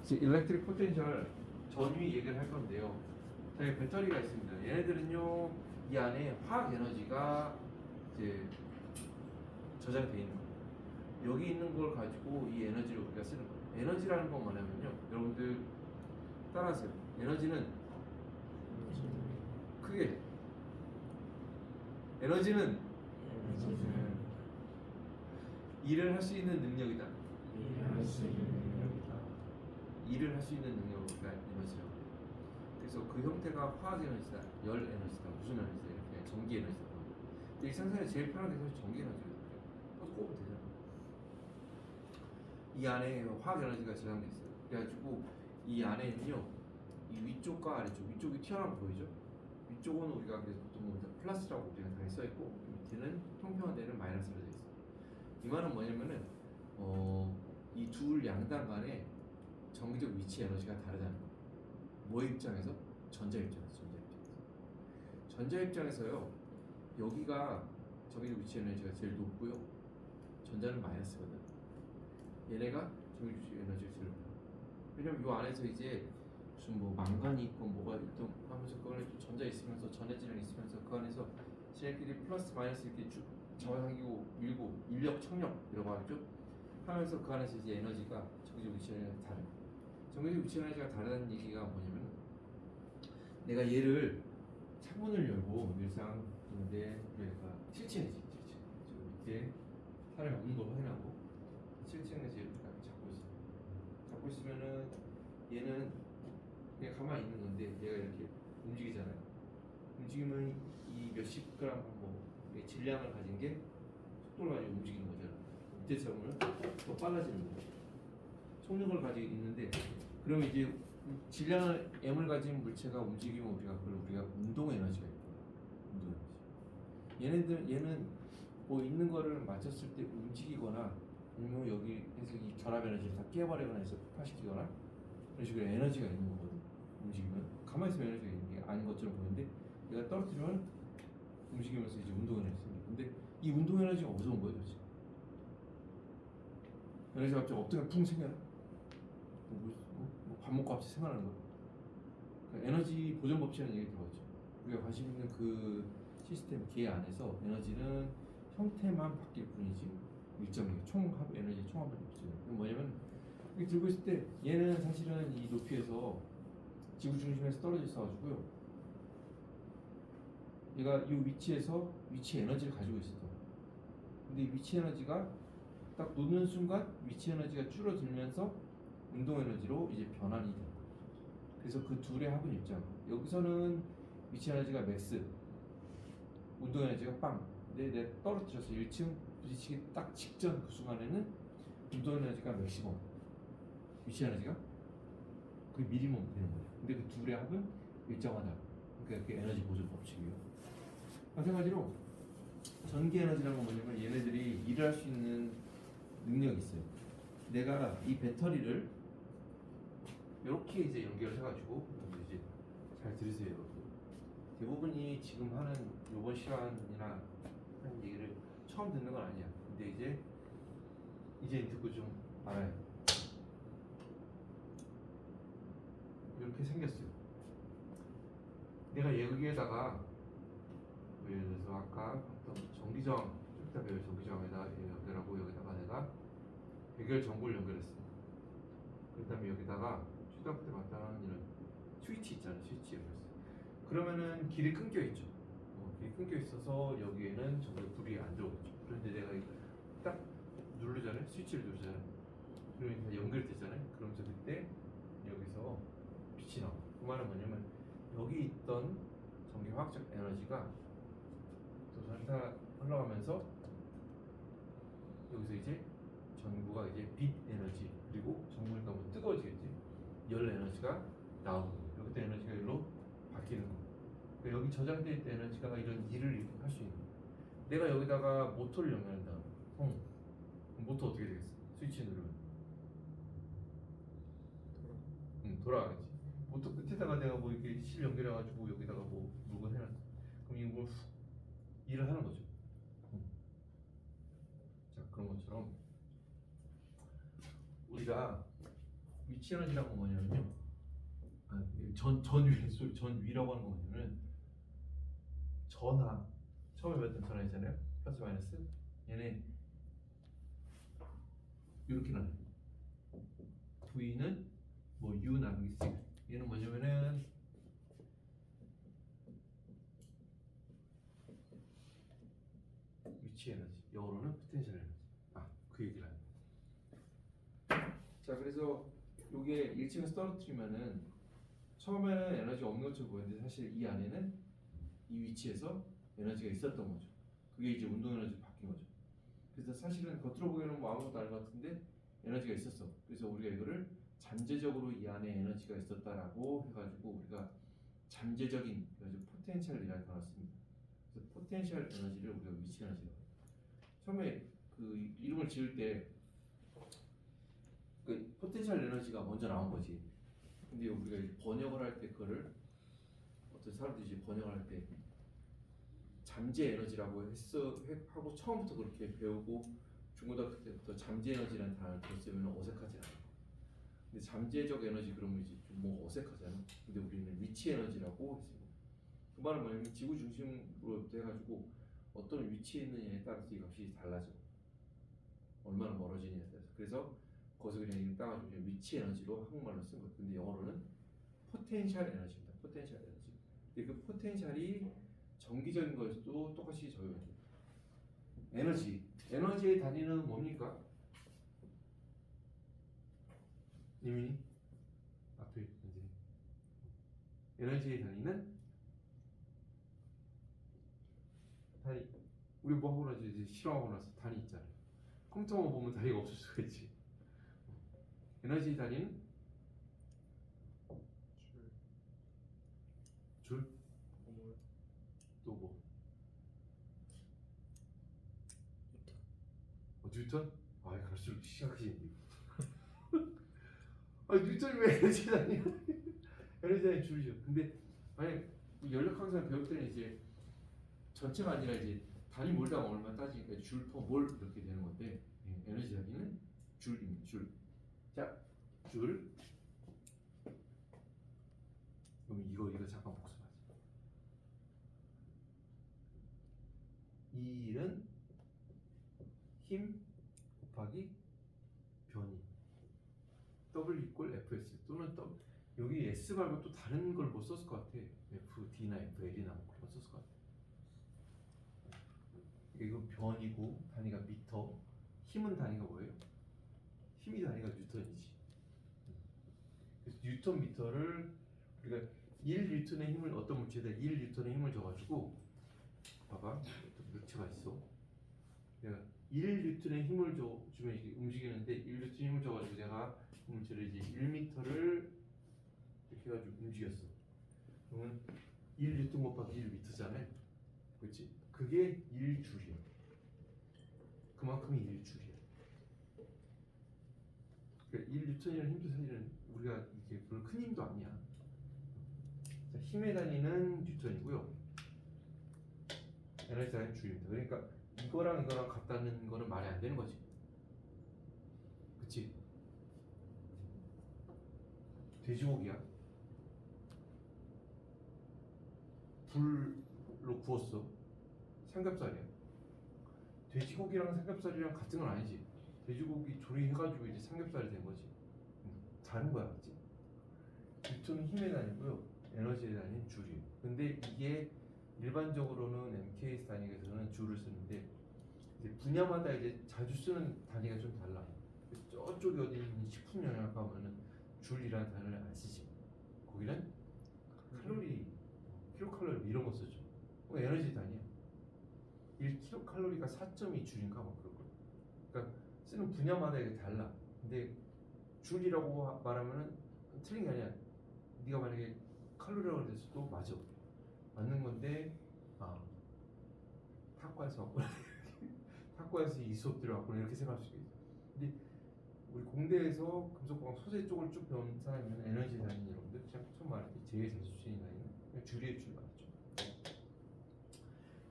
지금 일렉트릭 포텐셜 전위 얘기를 할 건데요. 저희 배터리가 있습니다. 얘네들은요, 이 안에 화학 에너지가 이제 저장되어 있는 거예요. 여기 있는 걸 가지고 이 에너지를 우리가 쓰는 거예요. 에너지라는 건 뭐냐면요, 여러분들 따라하세요. 에너지는 크게 에너지는 일을 할 수 있는 능력이다. 일을 할 수 있는 능력이가 에너지라고. 그래서 그 형태가 화학 에너지다, 열 에너지다, 무슨 에너지다, 이렇게 전기 에너지다. 근데 일상생활에 제일 편한 게 사실 전기 에너지거든요. 꽂으면 되잖아. 이 안에 화학 에너지가 저장돼 있어요. 그래가지고 이 안에는요, 이 위쪽과 아래쪽, 위쪽이 튀어나온 거 보이죠? 위쪽은 우리가 그래서 보통 플러스라고 우리가 다 써 있고, 밑에는 통평화되는 마이너스로 되어 있어요. 이 말은 뭐냐면은 이 둘 양당 간에 정기적 위치 에너지가 다르다는 거예요. 뭐의 입장에서? 전자 입장에서. 전자 입장에서요, 여기가 정기적 위치 에너지가 제일 높고요, 전자는 마이너스거든. 얘네가 정기적 위치 에너지가 제일 높아요. 왜냐면 이 안에서 이제 무슨 뭐 망간이 있고 뭐가 있던 하면서 그 안에 또 전자 있으면서 전해질량 있으면서 그 안에서 쟤네끼리 플러스 마이너스 이렇게 쭉 잡아당기고 밀고 인력 청력 이라고 하죠. 하면서 그 안에서 이제 에너지가 정기적 위치 에너지가 다른. 정기적 위치 에너지가 다르다는 얘기가 뭐냐면, 내가 얘를 창문을 열고 일상 있는데 얘가 7층이지. 7층. 저 밑에 사람이 없는 걸 확인하고 7층에서 이렇게 잡고 있어. 잡고 있으면은 얘는 그냥 가만히 있는 건데 얘가 이렇게 움직이잖아요. 움직이면 이 몇십 그램 뭐 질량을 가진 게 속도를 가지고 움직이는 거잖아요. 밑에서 보면 더 빨라지는 거죠. 속력을 가지고 있는데, 그러면 이제 질량을 m을 가진 물체가 움직이면 우리가 운동 에너지가 있고, 운동 에너지. 얘는 뭐 있는 거를 맞췄을 때 움직이거나, 아니면 여기에서 이 결합 에너지를 다 깨버리거나 해서 폭파시키거나, 그런 식으로 에너지가 있는 거거든. 움직이면 가만히 있으면 에너지가 있는 게 아닌 것처럼 보이는데, 얘가 떨어뜨리면 움직이면서 이제 운동 에너지 생겨. 근데 이 운동 에너지가 어디서 온 거예요, 도대체? 에너지가 갑자기 엎드려 풍 생겨나? 밥 먹고 갑자기 생각나는 거야. 에너지 보존 법칙이라는 얘기 들어봤죠. 우리가 관심 있는 그 시스템 계 안에서 에너지는 형태만 바뀔 뿐이지 일정이에요. 총합 에너지 총합은 없어요. 뭐냐면 이렇게 들고 있을 때 얘는 사실은 이 높이에서 지구 중심에서 떨어져 있어가지고요, 얘가 이 위치에서 위치 에너지를 가지고 있어. 근데 이 위치 에너지가 딱 놓는 순간 위치 에너지가 줄어들면서 운동 에너지로 이제 변환이 돼. 그래서 그 둘의 합은 있잖아. 여기서는 위치 에너지가 맥스, 운동 에너지가 빵. 근데 내가 떨어뜨려서 1층 부딪히기 딱 직전 그 순간에는 운동 에너지가 맥시멈, 위치 에너지가 거의 미니멈 되는 거예요. 근데 그 둘의 합은 일정하다. 그러니까 그게 에너지 보존 법칙이에요. 마찬가지로 전기 에너지라는 건 뭐냐면, 얘네들이 일을 할 수 있는 능력이 있어요. 내가 이 배터리를 이렇게 이제 연결을 해가지고, 이제 잘 들으세요, 여러분. 대부분이 지금 하는 이번 시간이나 하는 얘기를 처음 듣는 건 아니야. 근데 이제 듣고 좀 알아요. 이렇게 생겼어요. 내가 여기에다가 예를 들어서 아까 봤던 전기저항, 좀 이따 배울 전기저항에다 연결하고, 여기다가 내가 백열 전구를 연결했어. 그 다음에 여기다가 초등학교 때 봤던 이런 스위치 있잖아요. 스위치 연결했어. 그러면은 길이 끊겨 있죠. 길이 끊겨 있어서 여기에는 전기 불이 안 들어오죠. 그런데 내가 딱 누르잖아요. 스위치를 누르잖아요. 그러면 연결되잖아요. 그러면서 그때 여기서 빛이 나와. 그 말은 뭐냐면, 여기 있던 전기 화학적 에너지가 또 전타 흘러가면서 여기서 이제 전구가 이제 빛 에너지, 그리고 전구니까 뭐 뜨거워지겠지, 열 에너지가 나오고, 여기서 에너지가 일로 바뀌는 거. 그러니까 여기 저장되어 있던 에너지가 이런 일을 할 수 있는 거. 내가 여기다가 모터를 연결한다. 모터 어떻게 되겠어? 스위치 누르면 돌아가겠지. 모터 끝에다가 내가 뭐 이렇게 실 연결해가지고 여기다가 뭐 물건 해놨어. 그럼 이걸 훅 일을 하는 거죠. 자, 그런 것처럼 우리가 위치 에너지라고 하는 뭐냐면요. 전위라고 하는 거 뭐냐면 전하. 처음에 배웠던 전하있잖아요. 플러스 마이너스. 얘네 이렇게 나눠요. V는 뭐 U 나누기 C. 얘는 뭐냐면은 위치 에너지. 영어로는 포텐셜 에너지. 그 얘기를 하네. 자, 그래서 요게 1층에서 떨어뜨리면은 처음에는 에너지가 없는 것처럼 보였는데 사실 이 안에는 이 위치에서 에너지가 있었던 거죠. 그게 이제 운동 에너지로 바뀐 거죠. 그래서 사실은 겉으로 보기에는 뭐 아무것도 아닌 것 같은데 에너지가 있었어. 그래서 우리가 이거를 잠재적으로 이 안에 에너지가 있었다라고 해가지고 우리가 잠재적인 그래서 포텐셜이라는 단어를 씁니다. 그래서 포텐셜 에너지를 우리가 위치 에너지라고 해요. 처음에 그 이름을 지을 때 그 포텐셜 에너지가 먼저 나온 거지. 근데 우리가 이제 번역을 할 때 그거를 어떤 사람들이 이제 번역을 할 때 잠재 에너지라고 하고 처음부터 그렇게 배우고 중고등학교 때부터 잠재 에너지라는 단어를 들었으면 어색하지 않아. 근데 잠재적 에너지 그러면 이제 좀 뭐 어색하잖아. 근데 우리는 위치 에너지라고 했습니다. 그 말은 뭐냐면 지구 중심으로 해가지고 어떤 위치에 있느냐에 따라서 이 값이 달라져. 얼마나 멀어지느냐에 따라서. 그래서 거기서 그냥 이름 따가지고 그냥 위치 에너지로 한국말로 쓴 거예요. 근데 영어로는 포텐셜 에너지입니다. 포텐셜 에너지. 근데 그 포텐셜이 정기적인 것도 똑같이 적용이 됩니다. 에너지. 에너지의 단위는 뭡니까? 이미 앞에 이제 에너지의 단위는 단위. 우리 뭐 하고 나서 이제 실험하고 나서 단위 있잖아요. 컴퓨터만 보면 단위가 없을 수가 있지. 에너지 단위는 줄, 또 뭐? 뉴턴? 갈수록 시작하시는데. 뉴턴이 왜 에너지 단위야? 에너지 단위 줄이죠. 근데 만약 연력 항상 배울 때는 이제 전체가 아니라 이제 단위 몰다가 얼마 따지니까 줄 퍼 몰 이렇게 되는 건데 에너지 단위는 줄입니다. 줄. 자, 줄. 그럼 이거 잠깐 복습하자. 이 일은 힘 곱하기 변이. W 이퀄 FS 또는 W. 여기 S 말고 또 다른 걸 뭐 썼을 것 같아. FD나 FL이나 뭐 그런 거 썼을 것 같아. 이거 변이고 단위가 미터. 힘은 단위가 뭐예요? 힘이 단위가 뉴턴이지. 그래서 뉴턴 미터를 우리가 1뉴턴의 힘을 어떤 물체에다 1뉴턴의 힘을 줘가지고 봐봐 물체가 있어. 내가 1뉴턴의 힘을 주면 이게 움직이는데 1뉴턴 힘을 줘가지고 내가 물체를 이제 1m를 이렇게 해가지고 움직였어. 그러면 1뉴턴 곱하기 1m잖아요. 그렇지? 그게 1줄이야. 그만큼이 1줄이야. 그러니까 1뉴턴이라는 힘도 사실은 우리가 이게 별로 큰 힘도 아니야. 자, 힘의 단위는 뉴턴이고요. 에너지 단위는 줄입니다. 그러니까 이거랑 같다는 거는 말이 안 되는 거지. 그치? 돼지고기야. 불로 구웠어. 삼겹살이야. 돼지고기랑 삼겹살이랑 같은 건 아니지. 돼지고기 조리해가지고 이제 삼겹살이 된 거지. 다른 거야, 그치? 뉴턴은 힘의 단위고요. 에너지의 단위는 줄이에요. 근데 이게 일반적으로는 MKS 단위에서는 줄을 쓰는데 이제 분야마다 이제 자주 쓰는 단위가 좀 달라. 저쪽에 어디 있는 식품 영양학 가면은 줄이라는 단어를 안 쓰지. 거기는 칼로리, 킬로칼로리 이런 거 쓰죠. 에너지 단위야. 1킬로칼로리가 4.2 줄인가 뭐 그럴 거야. 그러니까 쓰는 분야마다 이게 달라. 근데 줄이라고 말하면은 틀린 게 아니야. 네가 만약에 칼로리라고 그랬어도 맞아. 맞는 건데 탁구에서 왔구나. 탁구에서 이 수업 들어왔구나 이렇게 생각할 수 있어. 근데 우리 공대에서 금속공학 소재 쪽을 쭉 배운 사람이면 에너지 단위 여러분들 처음 말할 때 제일 자주치는 단위는 줄이의 줄 맞죠.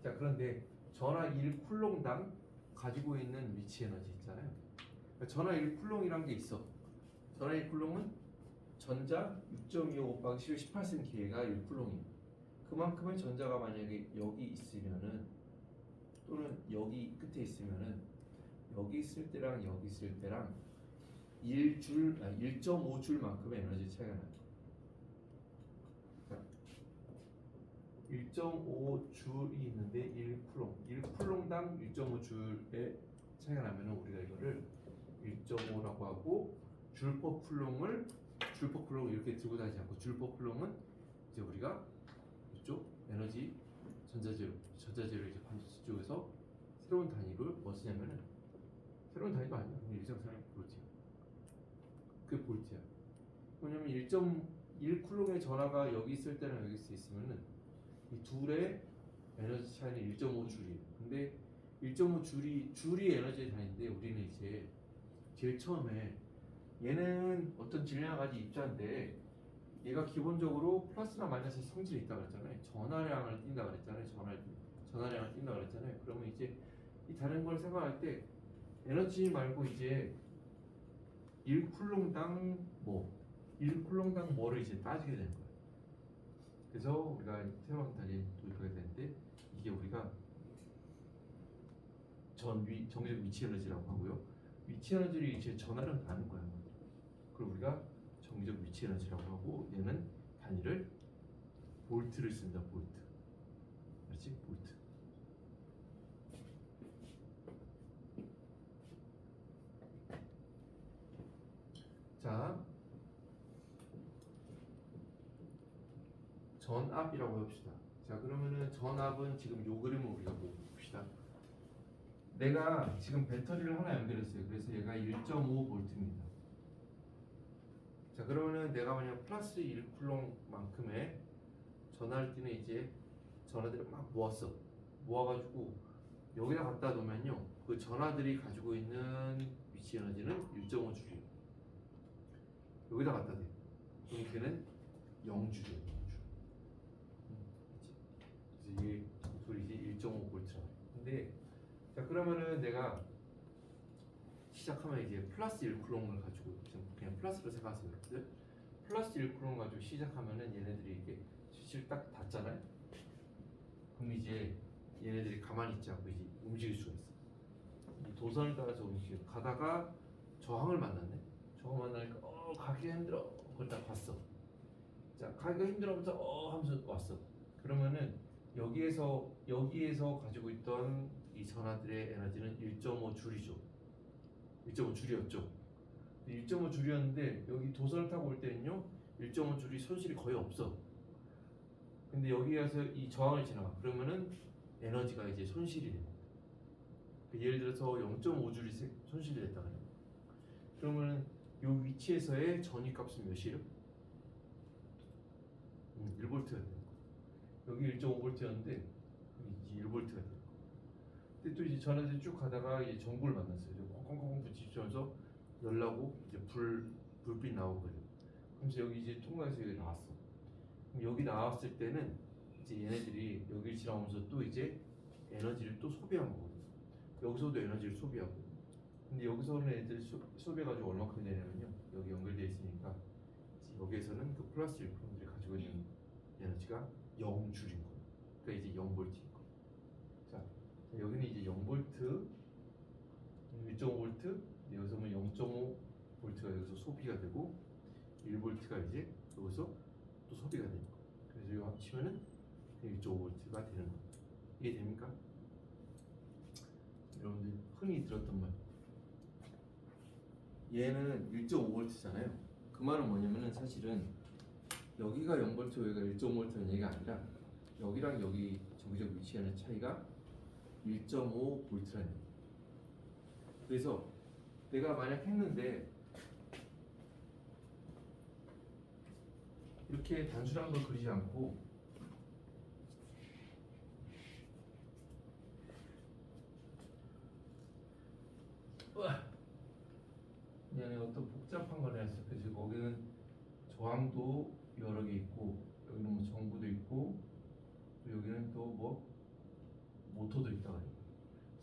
자, 그런데 전하 1쿨롱당 가지고 있는 위치 에너지 있잖아요. 그러니까 전하 1쿨롱이란 게 있어. 전화 1쿨롱은 전자 6.25 곱하기 18cm가 1쿨롱이에요. 그만큼의 전자가 만약에 여기 있으면은 또는 여기 끝에 있으면은 여기 있을 때랑 여기 있을 때랑 1.5줄만큼의 에너지 차이가 나요. 1.5줄이 있는데 1쿨롱, 1쿨롱당 1.5줄의 차이가 나면은 우리가 이거를 1.5라고 하고 줄퍼쿨롱을 이렇게 들고 다니지 않고 줄퍼쿨롱은 이제 우리가 이쪽 에너지 전자재로 이제 반도체 쪽에서 새로운 단위를 뭐 쓰냐면은 새로운 단위도 아니야. 그냥 일정상의 볼트야. 그게 볼트야. 왜냐면 1.1쿨롱의 전하가 여기 있을 때랑 여기 있으면은 이 둘의 에너지 차이는 1.5줄이에요. 근데 1.5줄이 에너지의 단위인데 우리는 이제 제일 처음에 얘는 어떤 질량 가지 입자인데 얘가 기본적으로 플러스나 마이너스 성질이 있다 그랬잖아요. 전하량을 띈다 그랬잖아요. 전하량을 띈다 그랬잖아요. 그러면 이제 이 다른 걸 생각할 때 에너지 말고 이제 1쿨롱당 뭐를 이제 따지게 되는 거예요. 그래서 우리가 새로운 단위에 도입하게 되는데 이게 우리가 정적 위치 에너지라고 하고요. 위치 에너지를 이제 전하량 나눈 거야. 그리고 우리가 정기적 위치 에너지라고 하고 얘는 단위를 볼트를 쓴다. 볼트. 그렇지? 볼트. 자, 전압이라고 해봅시다. 자, 그러면은 전압은 지금 요 그림을 우리가 봅시다. 내가 지금 배터리를 하나 연결했어요. 그래서 얘가 1.5V입니다. 자, 그러면은 내가 만약 플러스 1쿨롱만큼의 전하를 띠는 이제 전하들을 막 모아가지고 여기다 갖다 놓으면요, 그 전하들이 가지고 있는 위치 에너지는 1.5줄이에요. 여기다 갖다 대. 그럼 걔는 0줄이에요. 0줄. 그래서 이게 소리지 1.5V라. 근데 자, 그러면은 내가 시작하면 이제 플러스 1쿨롱을 가지고 그냥 플러스로 생각하세요. 여러분들. 플러스 1쿨롱 가지고 시작하면은 얘네들이 이렇게 스위치를 딱 닫잖아요. 그럼 이제 얘네들이 가만히 있지 않고 이제 움직일 수가 있어. 이 도선을 따라서 움직여 가다가 저항을 만났네. 저항 만나니까 가기가 힘들어. 그러다 갔어. 자, 가기가 힘들어면서 하면서 왔어. 그러면은 여기에서 가지고 있던 이 전하들의 에너지는 1.5줄이죠. 1.5줄이었죠. 1.5줄이었는데 여기 도선을 타고 올 때는요 1.5줄이 손실이 거의 없어. 근데 여기 가서 이 저항을 지나가. 그러면은 에너지가 이제 손실이 돼. 예를 들어서 0.5줄이 손실이 됐다 그래요. 그러면은 이 위치에서의 전위값은 몇이에요? 1V가 되는 거예요. 여기 1.5V였는데 이제 1V가 되는 거예요. 근데 또 이제 전화들 쭉 가다가 이 전구를 만났어요. 콩콩콩 부딪히면서 열나고 이제 불빛 나오고 그래요. 그래서 여기 이제 통과해서 여기 나왔어. 그럼 여기 나왔을 때는 이제 얘네들이 여기를 지나오면서 또 이제 에너지를 또 소비한 거거든요. 여기서도 에너지를 소비하고. 근데 여기서는 애들이 소비해가지고 얼마큼 되냐면요. 여기 연결되어 있으니까 여기에서는 그 플러스 1%들이 가지고 있는 에너지가 0줄인 거예요. 그러니까 이제 0V인 거예요. 자, 여기는 이제 0V, 1.5V, 여기서 보면 0.5V가 여기서 소비가 되고 1V가 이제 여기서 또 소비가 되는 거예요. 그래서 이거 합치면은 1.5V가 되는 거예요. 이해 됩니까? 여러분들 흔히 들었던 말. 얘는 1.5V잖아요. 그 말은 뭐냐면은 사실은 여기가 0V, 여기가 1.5V는 얘기가 아니라 여기랑 여기 정기적 위치하는 차이가 1.5V라는 얘기예요. 그래서 내가 만약 했는데 이렇게 단순한 걸 그리지 않고 그냥 어떤 복잡한 걸 했어. 그래서 거기는 저항도 여러 개 있고 여기는 뭐 전구도 있고 또 여기는 또 뭐 모터도 있다 그래요.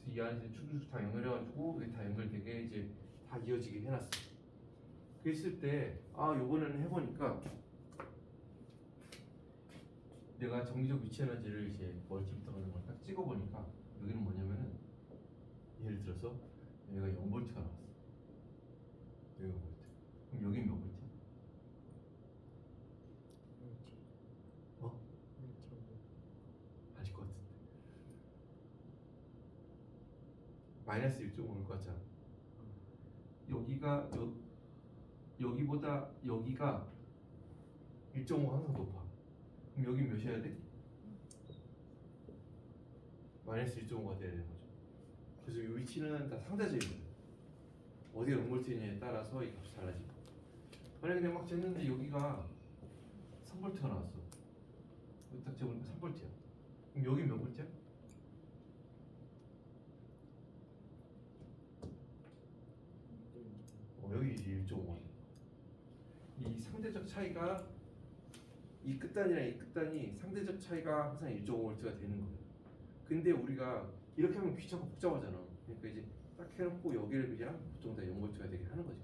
그래서 이 안에 쭉쭉 다 연결해가지고 이게 다 연결되게 이제 다 이어지게 해놨어. 그랬을 때 요번에는 해보니까 내가 정기적 위치 에너지를 이제 멀티미터 같은 걸 딱 찍어보니까 여기는 뭐냐면은 예를 들어서 얘가 0V가 나왔어. 여기가 0V. 그럼 여기 몇 볼트야? 아실 것 같은데. 마이너스 1.5일 것 같잖아. 여기가 여기보다 여기가 1.5 항상 높아. 그럼 여기 몇이어야 돼? 마이너스 1.5가 돼야 되는 거죠. 그래서 이 위치는 다 상대적인 거예요. 어디가 0V냐에 따라서 이 값이 달라지고. 만약에 내가 막 쟀는데 여기가 3V가 나왔어. 여기 딱 재보니까 3V야. 그럼 여기 몇 V야? 여기 이제 1.5. 이 상대적 차이가 이 끝단이랑 이 끝단이 상대적 차이가 항상 1.5V가 되는 거예요. 근데 우리가 이렇게 하면 귀찮고 복잡하잖아. 그러니까 이제 딱 해놓고 여기를 그냥 보통 다 0V가 되게 하는 거지.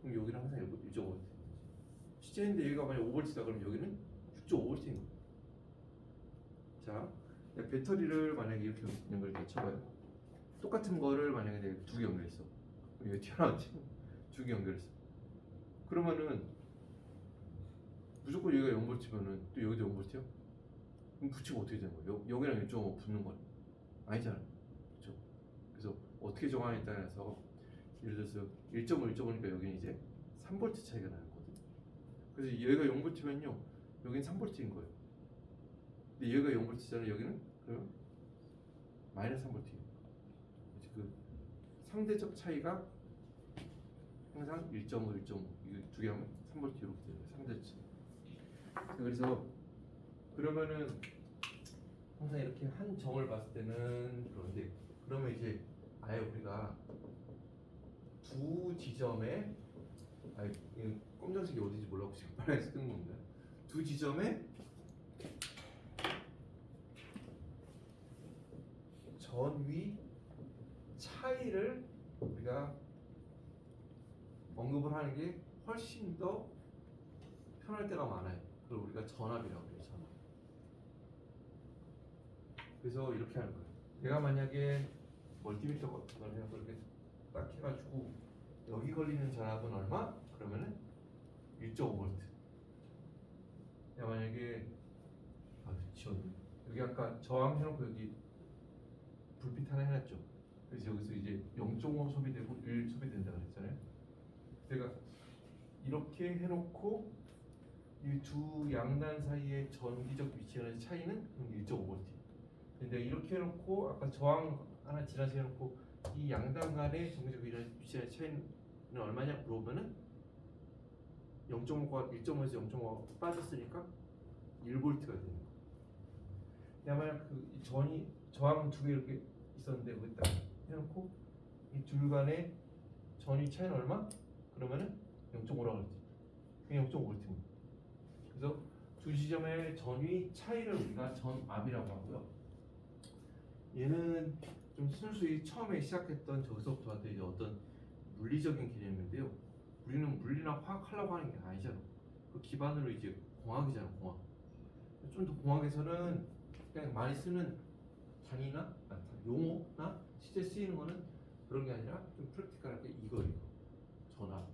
그럼 여기는 항상 1.5V. 시제인데 여기가 만약 5V다 그러면 여기는 6.5V인 거야. 자, 배터리를 만약에 이렇게 연결해 쳐봐요. 똑같은 거를 만약에 내가 두 개 연결했어. 이거 튀어나왔지? 두 개 연결했어. 그러면은 무조건 여기가 0V면은 또 여기도 0V야? 그럼 붙이고 어떻게 되는 거야? 여기랑 1.5 붙는 거야? 아니잖아. 그렇죠? 그래서 어떻게 정하냐에 따라서 예를 들어서 1.5, 1.5니까 여기는 이제 3V 차이가 나거든. 그래서 얘가 0V면요, 여기는 3V인 거예요. 근데 얘가 0V잖아. 여기는 그러면 마이너스 3V예요. 그 상대적 차이가 항상 1.5, 1.5 이거 두 개 하면 3V 이렇게 되는 거예요. 상대적 차이. 그래서 그러면은 항상 이렇게 한 점을 봤을 때는 그런데 그러면 이제 아예 우리가 두 지점에 이 검정색이 어디지 몰라고 지금 빨간색 뜬 겁니다. 두 지점에 전위 차이를 우리가 언급을 하는 게 훨씬 더 편할 때가 많아요. 그걸 우리가 전압이라고 해요. 전압. 그래서 이렇게 하는 거예요. 내가 만약에 멀티미터 같은 걸 해서 이렇게 딱 해가지고 여기 걸리는 전압은 얼마? 그러면은 1.5V. 내가 만약에 지웠네. 여기 아까 저항 해놓고 여기 불빛 하나 해놨죠. 그래서 여기서 이제 0.5 소비되고 1 소비된다 그랬잖아요. 내가 이렇게 해놓고 이 두 양단 사이의 전기적 위치의 차이는 1.5V. 근데 이렇게 해놓고 아까 저항 하나 지나서 해놓고 이 양단 간의 전기적 위치의 차이는 얼마냐 물어보면은 0.5가 1.5에서 0.5가 빠졌으니까 1V가 되는 거야. 만약 그 전이 저항 두 개 이렇게 있었는데 여기 딱 해놓고 이 둘 간의 전위 차이는 얼마? 그러면은 0.5라고 그랬지. 그게 0.5V입니다. 그래서 두 지점의 전위 차이를 우리가 전압이라고 하고요. 얘는 좀 순수히 처음에 시작했던 저기서부터 왔던 이제 어떤 물리적인 개념인데요. 우리는 물리나 화학 하려고 하는 게 아니잖아. 그 기반으로 이제 공학이잖아, 공학. 좀 더 공학에서는 그냥 많이 쓰는 단위나 용어나 실제 쓰이는 거는 그런 게 아니라 좀 프랙티컬하게 이거예요. 전압.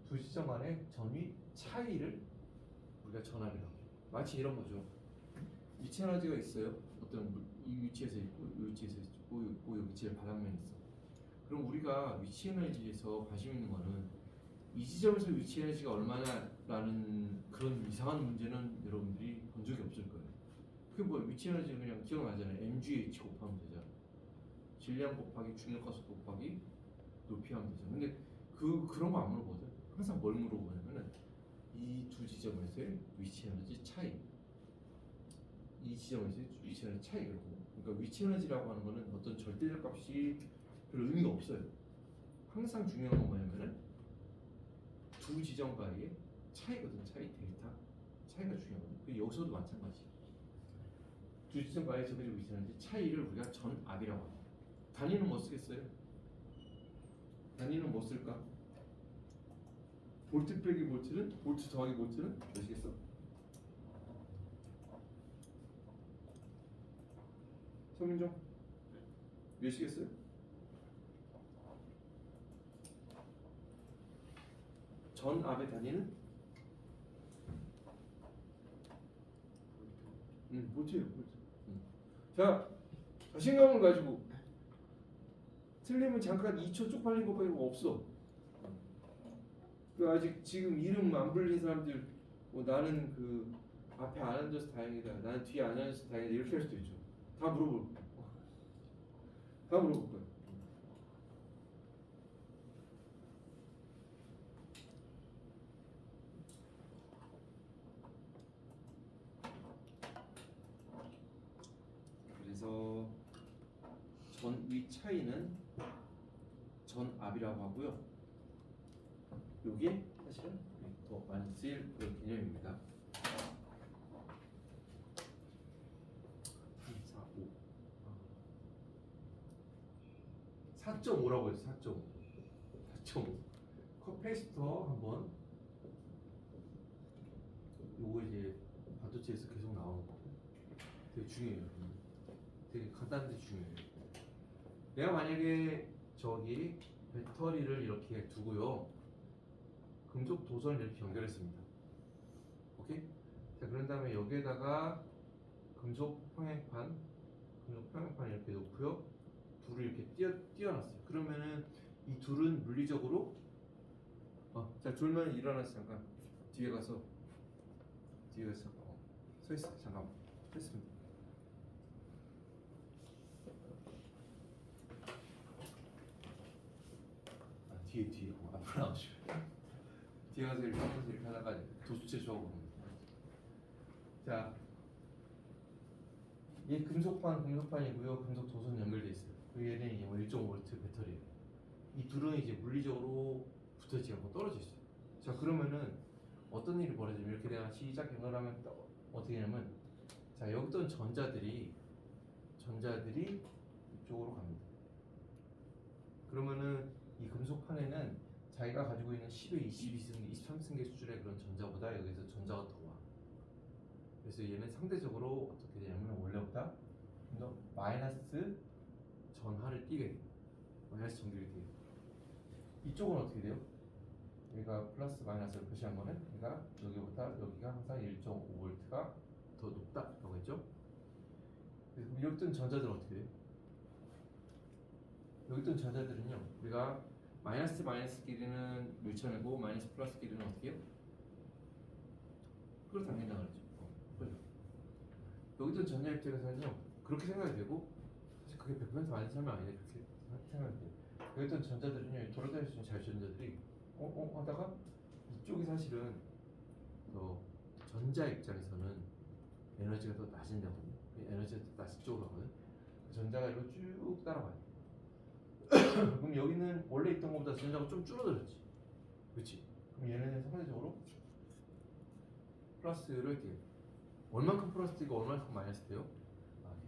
두 지점 간의 전위 차이를 우리가 전압이라고 해요. 마치 이런 거죠. 위치 에너지가 있어요. 어떤 이 위치에서 있고 이 위치에서 있고 이 위치에 바닥면이 있어. 그럼 우리가 위치 에너지에서 관심 있는 거는 이 지점에서 위치 에너지가 얼마냐라는 그런 이상한 문제는 여러분들이 본 적이 없을 거예요. 그게 뭐 위치 에너지는 그냥 기억나잖아요. mgh 곱하면 되잖아. 질량 곱하기 중력가속 곱하기 높이 하면 되잖아. 근데 그런 거 안 물어보거든. 항상 뭘 물어보냐면은 이 두 지점에서의 위치 에너지 차이. 이 지점에서의 위치 에너지 차이라고. 그러니까 위치 에너지라고 하는 거는 어떤 절대적 값이 별 의미가 없어요. 항상 중요한 건 뭐냐면은 두 지점과의 차이거든. 차이 데이터 차이가 중요하거든. 그 여기서도 마찬가지. 두 지점과의 적어적 위치 에너지 차이를 우리가 전압이라고 합니다. 단위는 뭐 쓰겠어요? 단위는 뭐 쓸까? 볼트 빼기 볼트는 볼트 더하기 볼트는 몇이겠어? 성민정 몇이겠어요? 전 압의 단위는? 볼트예요, 볼트. 자, 자신감을 가지고 틀리면 잠깐 2초 쪽팔린 거 빼고 없어. 그 아직 지금 이름 안 불린 사람들 뭐 나는 그 앞에 안 앉아서 다행이다, 나는 뒤에 안 앉아서 다행이다 이렇게 할 수도 있죠. 다 물어볼 거야. 다 물어볼 거야. 그래서 전위 차이는 전압이라고 하고요. 요게 사실은 더 많이 쓰일 그런 개념입니다. 3, 4, 5 4.5라고 해서 4.5 4.5 컵페이스터 한번 요거 이제 반도체에서 계속 나오는 거 되게 중요해요. 되게 간단한데 중요해요. 내가 만약에 저기 배터리를 이렇게 두고요, 금속 도선을 이렇게 연결했습니다. 오케이? 자, 그런 다음에 여기에다가 금속 평행판 이렇게 놓고요, 둘을 이렇게 띄워놨어요. 그러면은 이 둘은 물리적으로 자, 둘만 일어나서 잠깐 뒤에 가서 서 있어. 잠깐만 서 있습니다. 뒤에 앞으로 나오시고 뒤에 가서 이렇게 하다가 도수체 조합으로. 자, 얘 금속판이고요. 금속 도선 연결돼 있어요. 얘는 이제 1.5V 배터리예요. 이 둘은 이제 물리적으로 붙어있지 않고 떨어져 있어요. 자, 그러면은 어떤 일이 벌어지면 이렇게 내가 시작 연결하면 어떻게 되냐면, 자, 여기 있던 전자들이 이쪽으로 갑니다. 그러면은 이 금속판에는 자기가 가지고 있는 10의 22승, 23승계 수준의 그런 전자보다 여기서 전자가 더 와. 그래서 얘는 상대적으로 어떻게 되냐면 원래보다 좀 더 마이너스 전하를 띠게 돼요. 마이너스 전기를 띠게 돼요. 이쪽은 어떻게 돼요? 여기가 플러스 마이너스를 표시한 거는 얘가 여기보다 여기가 항상 1.5V가 더 높다라고 했죠. 그래서 여기 있던 전자들은 어떻게 돼요? 여기 있던 전자들은요, 우리가 마이너스 길이는 물천이고 마이너스 플러스 길이는 어떻게 해요? 끌어당긴다 그랬죠. 그죠? 여기 있던 전자 입장에서는요, 그렇게 생각이 되고, 사실 그게 100% 맞는 설명 아닌데 그렇게 생각이 돼요. 여기 있던 전자들은요, 돌아다닐 수 있는 자유전자들이 하다가 이쪽이 사실은 더 전자 입장에서는 에너지가 더 낮은다거든요. 에너지가 더 낮은 쪽으로 가거든. 전자가 이렇게 쭉 따라가요. 그럼 여기는 원래 있던 것보다 전자가 좀 줄어들었지, 그렇지? 그럼 얘네는 상대적으로 플러스를 이렇게 얼만큼 플러스 되고 얼만큼 마이너스 돼요?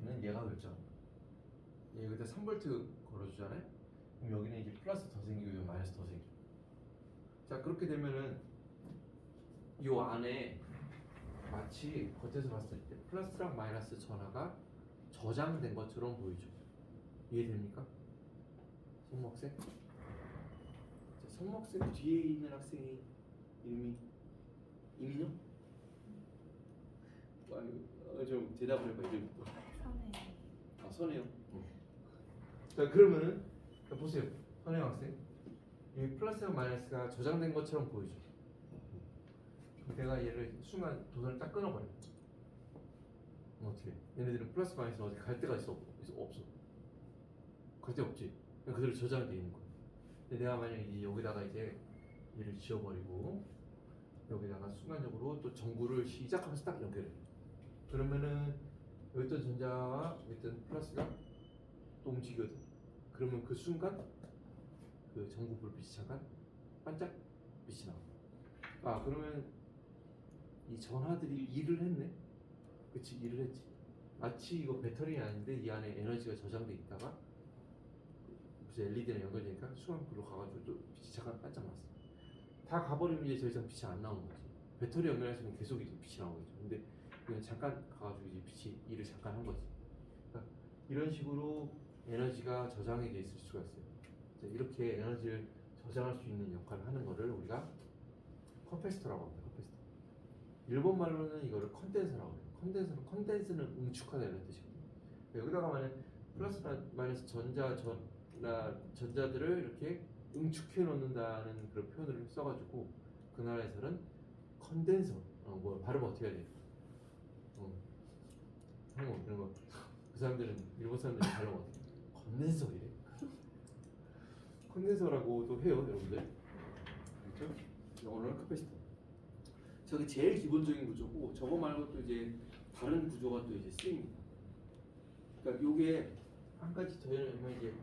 얘는 얘가 결정합니다. 얘 여기다 3V 걸어주잖아요. 그럼 여기는 이제 플러스 더 생기고 여기 마이너스 더 생기고. 자, 그렇게 되면은 요 안에 마치 겉에서 봤을 때 플러스랑 마이너스 전하가 저장된 것처럼 보이죠. 이해됩니까? 손목색? 자, 손목색 뒤에 있는 학생이 이름이 이민영? 좀 대답을 해봐. 이름부터. 선혜요. 선혜요. 자, 그러면은 보세요, 선혜영 학생. 여기 플러스와 마이너스가 저장된 것처럼 보이죠. 내가 얘를 순간 도선을 딱 끊어버려. 어떻게? 얘네들은 플러스 마이너스 어디 갈 데가 있어? 없어. 갈 데 없지. 그냥 그대로 저장돼 있는 거야. 근데 내가 만약에 여기다가 이제 얘를 지워버리고 여기다가 순간적으로 또 전구를 시작하면서 딱 연결해. 그러면은 여기 있던 전자와 여기 있던 플러스가 또 움직여도, 그러면 그 순간 그 전구 불빛이 잠깐 반짝 빛이 나와. 그러면 이 전하들이 일을 했네. 그치, 일을 했지. 마치 이거 배터리는 아닌데 이 안에 에너지가 저장돼 있다가 무슨 LED랑 연결되니까 순간 불로 가가지고 또 빛이 잠깐 반짝 났어. 다 가버리면 이제 더 이상 빛이 안 나오는 거지. 배터리 연결했으면 계속 이제 빛이 나오겠죠. 근데 그냥 잠깐 가가지고 이제 빛이 일을 잠깐 한 거지. 그러니까 이런 식으로 에너지가 저장이 돼 있을 수가 있어요. 자, 이렇게 에너지를 저장할 수 있는 역할을 하는 거를 우리가 커패시터라고 합니다. 커패시터. 일본 말로는 이거를 컨덴서라고 해요. 컨덴스는 응축하다 이런 뜻이거든요. 여기다가 만약 플러스 마이너스 전자들을 이렇게 응축해 놓는다는 그런 표현을 써가지고 그 나라에서는 컨덴서 뭐 발음 어떻게 해야 돼? 한국 그런 거 그 사람들은 일본 사람들이 발음 어떻게 해? 컨덴서 이래. 컨덴서라고도 해요, 여러분들. 그렇죠? 영어로는 카패시터. 저게 제일 기본적인 구조고 저거 말고 또 이제 다른 구조가 또 이제 쓰입니다. 그러니까 요게 한 가지 더 하면 이제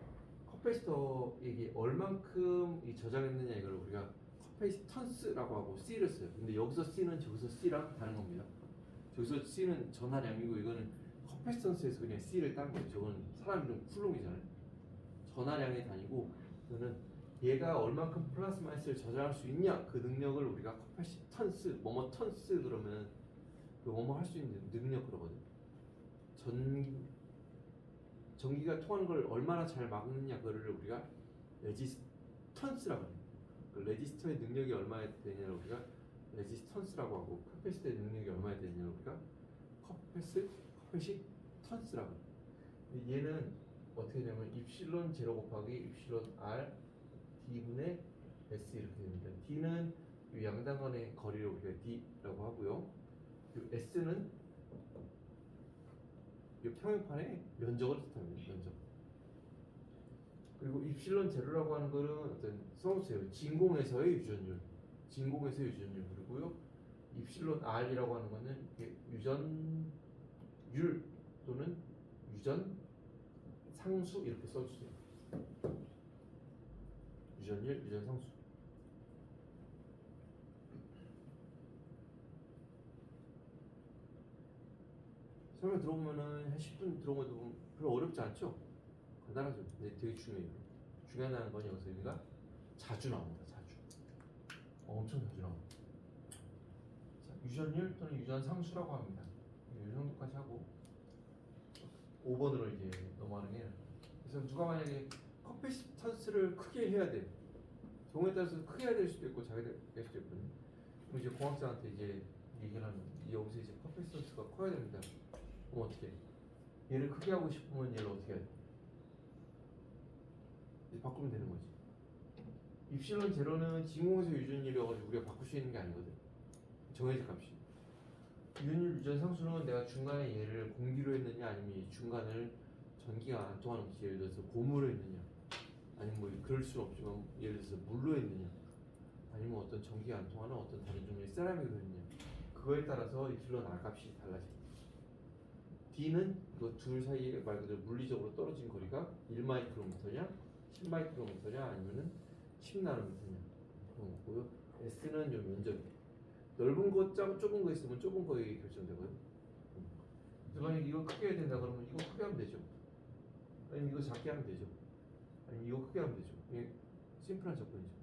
커패시터 이게 얼만큼 이 저장했느냐 이걸 우리가 커패시턴스라고 하고 C를 써요. 근데 여기서 C는 저기서 C랑 다른 겁니다. 저기서 C는 전하량이고 이거는 커패시턴스에서 그냥 C를 딴 거예요. 저거는 사람 이름 쿨롱이잖아요. 전하량의 단위고 이거는 얘가 얼만큼 플러스 마이너스를 저장할 수 있냐 그 능력을 우리가 커패시턴스 뭐뭐 턴스 그러면 그 뭐뭐 할 수 있는 능력 그러거든. 전기가 통하는 걸 얼마나 잘 막느냐 그거를 우리가 레지스턴스라고 해요. 그 레지스터의 능력이 얼마나 되냐를 우리가 레지스턴스라고 하고 커패시터의 능력이 얼마나 되냐를 우리가 커패시턴스라고 해요. 얘는 어떻게 되냐면 입실론 제로 곱하기 입실론 r d분의 s 이렇게 됩니다. d는 이 양당간의 거리를 우리가 d라고 하고요. s는 이 평행판의 면적을 뜻합니다. 면적. 그리고 입실론 제로라고 하는 거는 어떤 써보세요. 진공에서의 유전율. 진공에서의 유전율. 그리고요. 입실론 r이라고 하는 거는 유전율 또는 유전 상수 이렇게 써주세요. 유전율, 유전 상수. 설명 들어보면은 한 10분 들어보면 별로 어렵지 않죠? 간단하죠. 근데 되게 중요해요. 중요하다는 건 여기서 여기가 자주 나옵니다. 자주. 엄청 자주 나옵니다. 자, 유전율 또는 유전 상수라고 합니다. 이 정도까지 하고 5번으로 이제 넘어가는 게 그래서 누가 만약에 커패시턴스를 크게 해야 돼. 경우에 따라서 크게 해야 될 수도 있고 작게 될 수도 있거든요. 그럼 이제 공학자한테 이제 얘기를 하는 여기서 이제 커패시턴스가 커야 됩니다. 그럼 어떻게 해? 얘를 크게 하고 싶으면 얘를 어떻게 해야 돼? 이제 바꾸면 되는 거지. 입실론 제로는 진공에서 유전율이어가지고 우리가 바꿀 수 있는 게 아니거든. 정해진 값이. 유전율 유전 상수는 내가 중간에 얘를 공기로 했느냐 아니면 이 중간을 전기가 안 통하는 것이 예를 들어서 고무로 했느냐 아니면 뭐 그럴 수는 없지만 예를 들어서 물로 했느냐 아니면 어떤 전기가 안 통하는 어떤 다른 종류의 세라믹으로 했느냐 그거에 따라서 입실론 R 값이 달라집니다. D는 그 둘 사이에 말 그대로 물리적으로 떨어진 거리가 1마이크로미터냐 10마이크로미터냐 아니면은 10나노미터냐 그런 거고요. S는 요 면적이에요. 넓은 거, 좁은 거 있으면 좁은 거에 결정되고요. 만약 이거 크게 해야 된다 그러면 이거 크게 하면 되죠. 아니면 이거 작게 하면 되죠. 아니면 이거 크게 하면 되죠. 이게 심플한 접근이죠.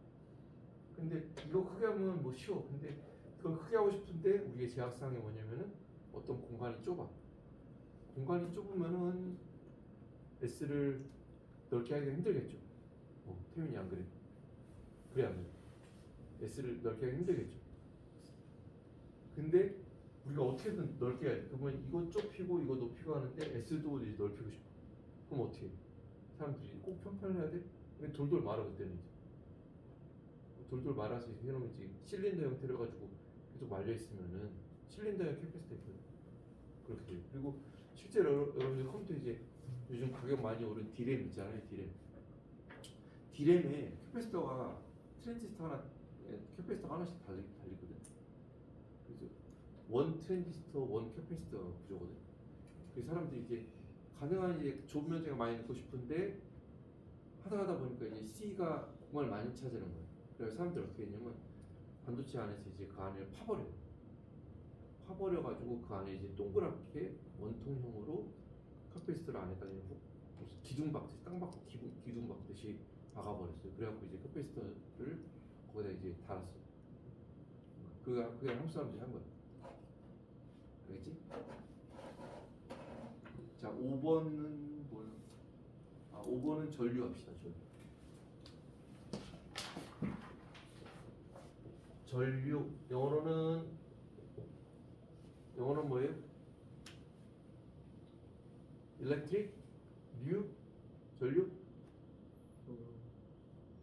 근데 이거 크게 하면 뭐 쉬워. 근데 그걸 크게 하고 싶은데 우리의 제약사항이 뭐냐면은 어떤 공간이 좁아. 공간이 좁으면은 S를 넓게 하기가 힘들겠죠. 태윤이 안 그래? 그래 안 그래? S를 넓게 하기 힘들겠죠. 근데 우리가 어떻게든 넓게 해야 돼. 그러면 이거 좁히고 이거 높이고 하는데 S도 이제 넓히고 싶어. 그럼 어떻게 해? 사람들이 꼭 평판을 해야 돼? 돌돌 말아 그때는 이제. 돌돌 말아서 해놓으면 이제 실린더 형태로 가지고 계속 말려 있으면은 실린더형 캐패시터 있거든. 그렇게 돼요. 그리고 실제로 여러분들 컴퓨터 이제 요즘 가격 많이 오른 D램 있잖아요. D램에 캐패시터가 트랜지스터 하나, 캐패시터가 하나씩 달리거든. 그래서 원 트랜지스터, 원 캐패시터 구조거든. 그래서 사람들이 이제 가능한 이제 좁은 면적을 많이 넣고 싶은데 하다 보니까 이제 C가 공간을 많이 차지하는 거예요. 그래서 사람들이 어떻게 했냐면 반도체 안에서 이제 그 안을 파버려가지고 그 안에 이제 동그랗게 원통형으로 캐패시터를 안에다 훅 기둥 박듯이 땅 박고 기둥 박듯이 박아버렸어요. 그래갖고 이제 캐패시터를 거기다 이제 달았어요. 그게 한국 사람들이 한 거야. 알겠지? 자, 5번은 뭐야? 5번은 전류 합시다. 전류. 영어로는 뭐예요? electric, 류, 전류,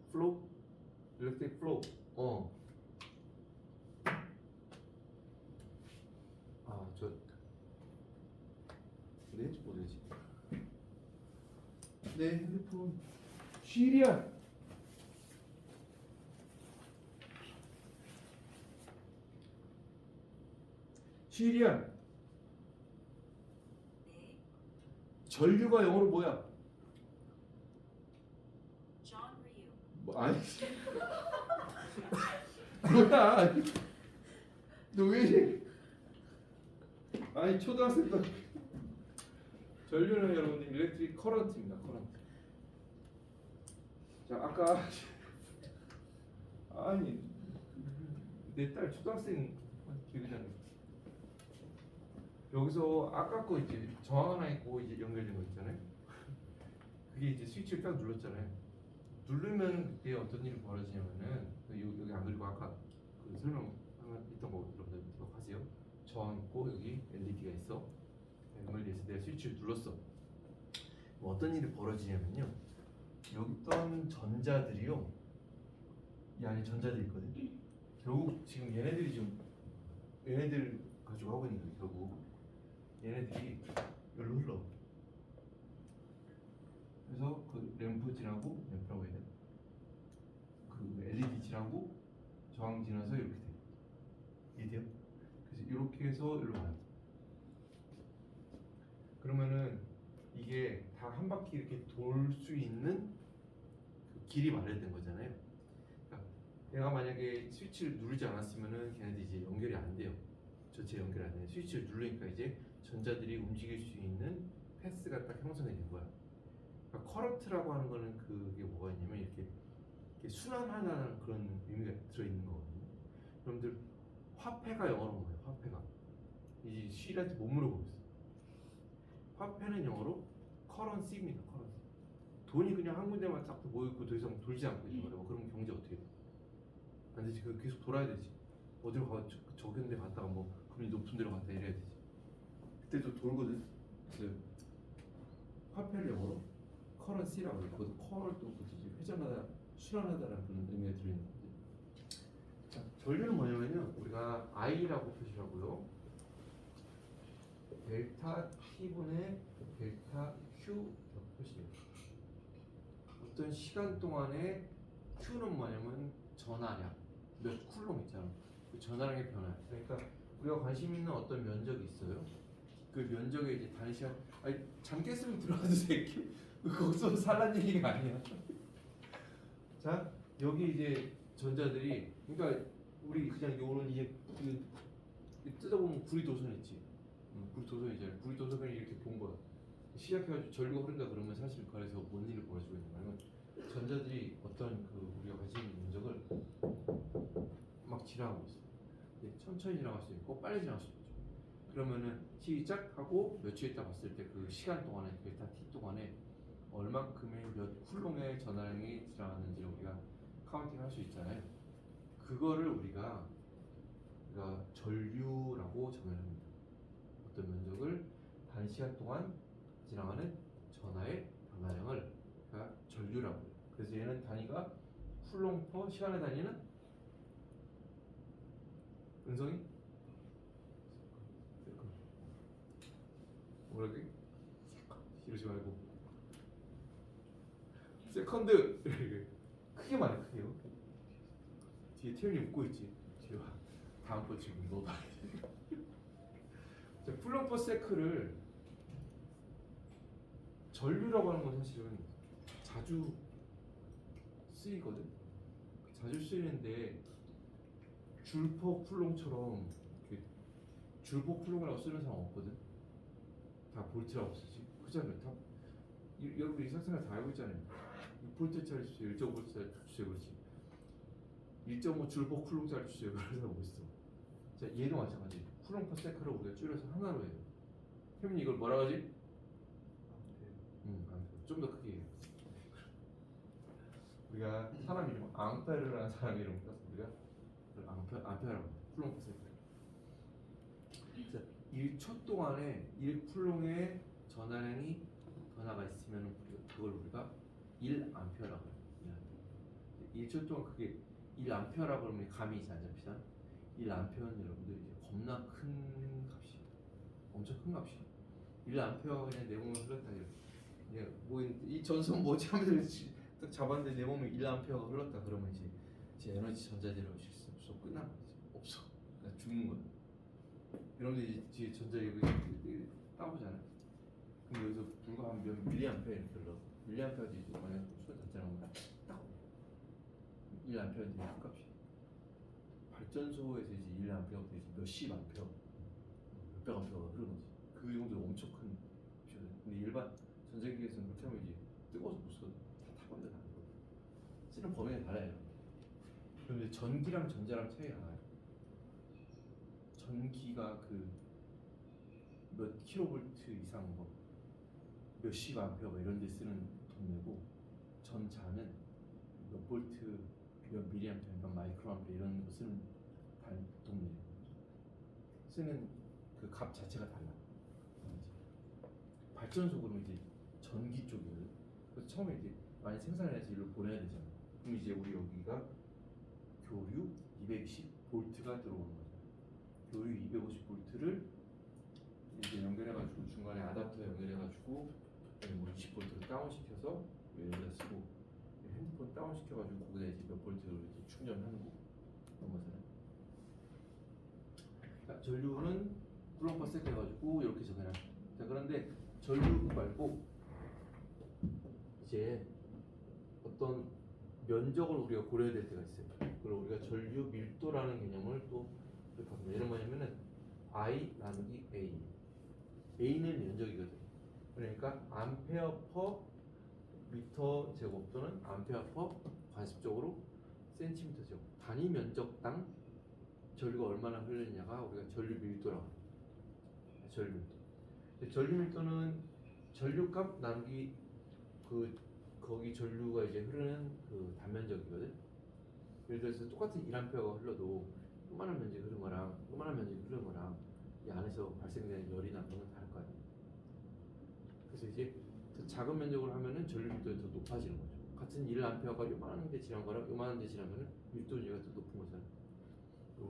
flow, electric flow. 내 핸드폰 어디지? 내 핸드폰 쉬리야. 쉬리야. 전류가 영어로 뭐야? 아니 뭐야? 너 왜 이래? 아니 초등학생도 전류는 여러분들 일렉트릭 커런트입니다. 커런트. 자 아까 아니 내 딸 초등학생 기억이잖아. 여기서 아까 거 이제 저항 하나 있고 이제 연결된 거 있잖아요. 그게 이제 스위치를 딱 눌렀잖아요. 누르면 그때 어떤 일이 벌어지냐면은 여기 안 그리고 아까 그 설명 있던 거 여러분들 기억하세요? 저항 있고 여기 LED가 있어. 연결돼서 내가 스위치를 눌렀어. 뭐 어떤 일이 벌어지냐면요. 여기 있던 전자들이요. 이 안에 전자들이 있거든. 결국 지금 얘네들 가지고 하고 있는 거예요. 결국 얘네들이 여기로 흘러. 그래서 그 램프 지나고 램프라고 해야 돼. 그 LED 지나고 저항 지나서 이렇게 돼. 이해돼요? 그래서 이렇게 해서 이리로 가요. 그러면은 이게 다 한 바퀴 이렇게 돌 수 있는 그 길이 마련된 거잖아요. 그러니까 내가 만약에 스위치를 누르지 않았으면은 걔네들이 이제 연결이 안 돼요. 전체 연결이 안 돼요. 스위치를 누르니까 이제 전자들이 움직일 수 있는 패스가 딱 형성이 된 거야. 그러니까 커런트라고 하는 거는 그게 뭐가 있냐면 이렇게 순환하는 그런 의미가 들어있는 거거든요. 여러분들 화폐가 영어로 뭐예요? 화폐가 이 쉬한테 못 물어보고 있어. 화폐는 영어로 커런시입니다. 커런시. 돈이 그냥 한 군데만 딱 모여있고 더 이상 돌지 않고 있는 거예요. 그럼 경제 어떻게 돼? 안 되지. 그 계속 돌아야 되지. 어디로 가? 저기 데 갔다가 뭐 금리 높은 데로 갔다 이래야 되지. 그때 또 돌거든. 그래서 화폐를 영어로 커런시라고 해요. 그것도 커를 또 회전하다, 순환하다라는 그런 의미가 들어있는 건데. 자, 전류는 뭐냐면요. 우리가 I라고 표시하고요. 델타 T분의 델타 Q 표시해요. 어떤 시간 동안에 Q는 뭐냐면 전하량, 몇 쿨롬 있잖아. 그 전하량의 변화. 그러니까 우리가 관심 있는 어떤 면적이 있어요. 그 면적에 이제 단위 시간. 아니 잠 깼으면 들어가도 새끼. 거기서 살란 얘기가 아니야. 자 여기 이제 전자들이 그러니까 우리 그냥 요는 이제 그 뜯어보면 구리도선 있지. 구리도선 있잖아요. 구리도선을 이렇게 본 거야. 시작해가지고 전류가 흐른다 그러면 사실 그래서 뭔 일을 벌어지고 있는 거냐면 전자들이 어떤 그 우리가 관심 있는 면적을 막 지나가고 있어. 천천히 지나갈 수 있고 빨리 지나갈 수 있죠. 그러면은 시작하고 몇 초 있다 봤을 때 그 시간 동안에 델타 t 동안에 얼만큼의 몇 쿨롱의 전하량이 지나갔는지 우리가 카운팅할 수 있잖아요. 그거를 우리가 전류라고 정의합니다. 어떤 면적을 단시간 동안 지나가는 전하의 변화량을 전류라고 해요. 그래서 얘는 단위가 쿨롱 퍼 시간의 단위는 은성이 뭐라게? 이러지 말고 세컨드 크게 말해. 크게요. 뒤에 태연이 웃고 있지. 다음 거 지금 너 봐. 쿨롱 퍼 세크를 전류라고 하는 건 사실은 자주 쓰이거든. 자주 쓰이는데 줄퍼 쿨롱처럼 줄퍼 쿨롱이라고 쓰는 사람 없거든. 다 볼트라고 쓰지. 그잖아요. 다 여러분 일상생활 다 알고 있잖아요. 6볼트짜리 주세요, 1.5볼트짜리 주세요, 그렇지. 1.5 줄퍼 쿨롱짜리 주세요, 그런 사람 어딨어? 자, 얘도 마찬가지. 쿨롱 퍼 세크를 우리가 줄여서 하나로 해요. 혜민이 이걸 뭐라 하지? 좀 더 크게 해요. 우리가 사람 이름 앙페르라는 사람 이름 따서 우리가 앙페라고 쿨롱 퍼 세크. 자, 1초 동안에 1쿨롱의 전하량이 변화가 있으면 그걸 우리가 1암페어라고 해요. 1초 동안 그게 1암페어라고 그러면 감이 잘 잡히잖아. 1암페어는 여러분들 이제 겁나 큰 값이에요. 엄청 큰 값이에요. 1암페어가 그냥 내 몸에 흘렀다 이렇게. 그냥 뭐이 전선 뭐지 하면서 딱 잡았는데 내 몸에 1암페어가 흘렀다 그러면 이제 에너지 전자재로 실수 없어. 끝난 거지. 없어. 그러니까 죽는 거야. 여러분들 이제 뒤에 전자 이거 따보잖아요. 그럼 여기서 불과 한 몇 밀리암페어 이렇게 흘러. 밀리암페어도 이제 만약 수가 닿잖아. 딱 1암페어인데 값이. 발전소에서 이제 1암페어부터 이제 몇십 암페어, 몇백 암페어가 흐르는 거지. 그 정도 엄청 큰 값이거든. 근데 일반 전자기기에서는 그렇게 하면 이제 뜨거워서 못 써. 다 타버리는 안 거거든. 쓰는 범위가 달라요. 그런데 전기랑 전자랑 차이가 나요. 전기가 그 몇 킬로볼트 이상 뭐 몇십 암페어 뭐 이런 데 쓰는 동네고 전자는 몇 볼트 몇 미리암페어 몇 마이크로암페어 이런 거 쓰는 동네예요. 쓰는 그 값 자체가 달라. 발전소 그러면 이제 전기 쪽이거든. 그래서 처음에 이제 많이 생산해서 일로 보내야 되잖아. 그럼 이제 우리 여기가 교류 220볼트가 들어오는 거죠. 교류 250볼트를 이제 연결해가지고 중간에 아답터 연결해가지고 뭐 20볼트를 다운시켜서 여기다 쓰고 핸드폰 다운시켜가지고 거기다 이제 몇 볼트를 이제 충전하는 거 그런 거잖아요. 자, 전류는 쿨롱 퍼 세크 해가지고 이렇게 적어놔. 자, 그런데 전류 말고 이제 어떤 면적을 우리가 고려해야 될 때가 있어요. 그리고 우리가 전류 밀도라는 개념을 또 접합니다. 얘는 뭐냐면은 I 나누기 A. A는 면적이거든. 그러니까 암페어 퍼 미터 제곱 또는 암페어 퍼 관습적으로 센티미터 제곱. 단위 면적당 전류가 얼마나 흘리느냐가 우리가 전류 밀도라고 합니다. 전류 밀도. 전류 밀도는 전류값 나누기 거기 전류가 이제 흐르는 그 단면적이거든. 예를 들어서 똑같은 1암페어가 흘러도 요만한 면적이 흐른 거랑 요만한 면적이 흐른 거랑 이 안에서 발생되는 열이나 그런 건 다를 거 아니에요. 그래서 이제 더 작은 면적으로 하면은 전류 밀도가 더 높아지는 거죠. 같은 1암페어가 요만한 데 지난 거랑 요만한 데 지나면은 밀도가 더 높은 거잖아요.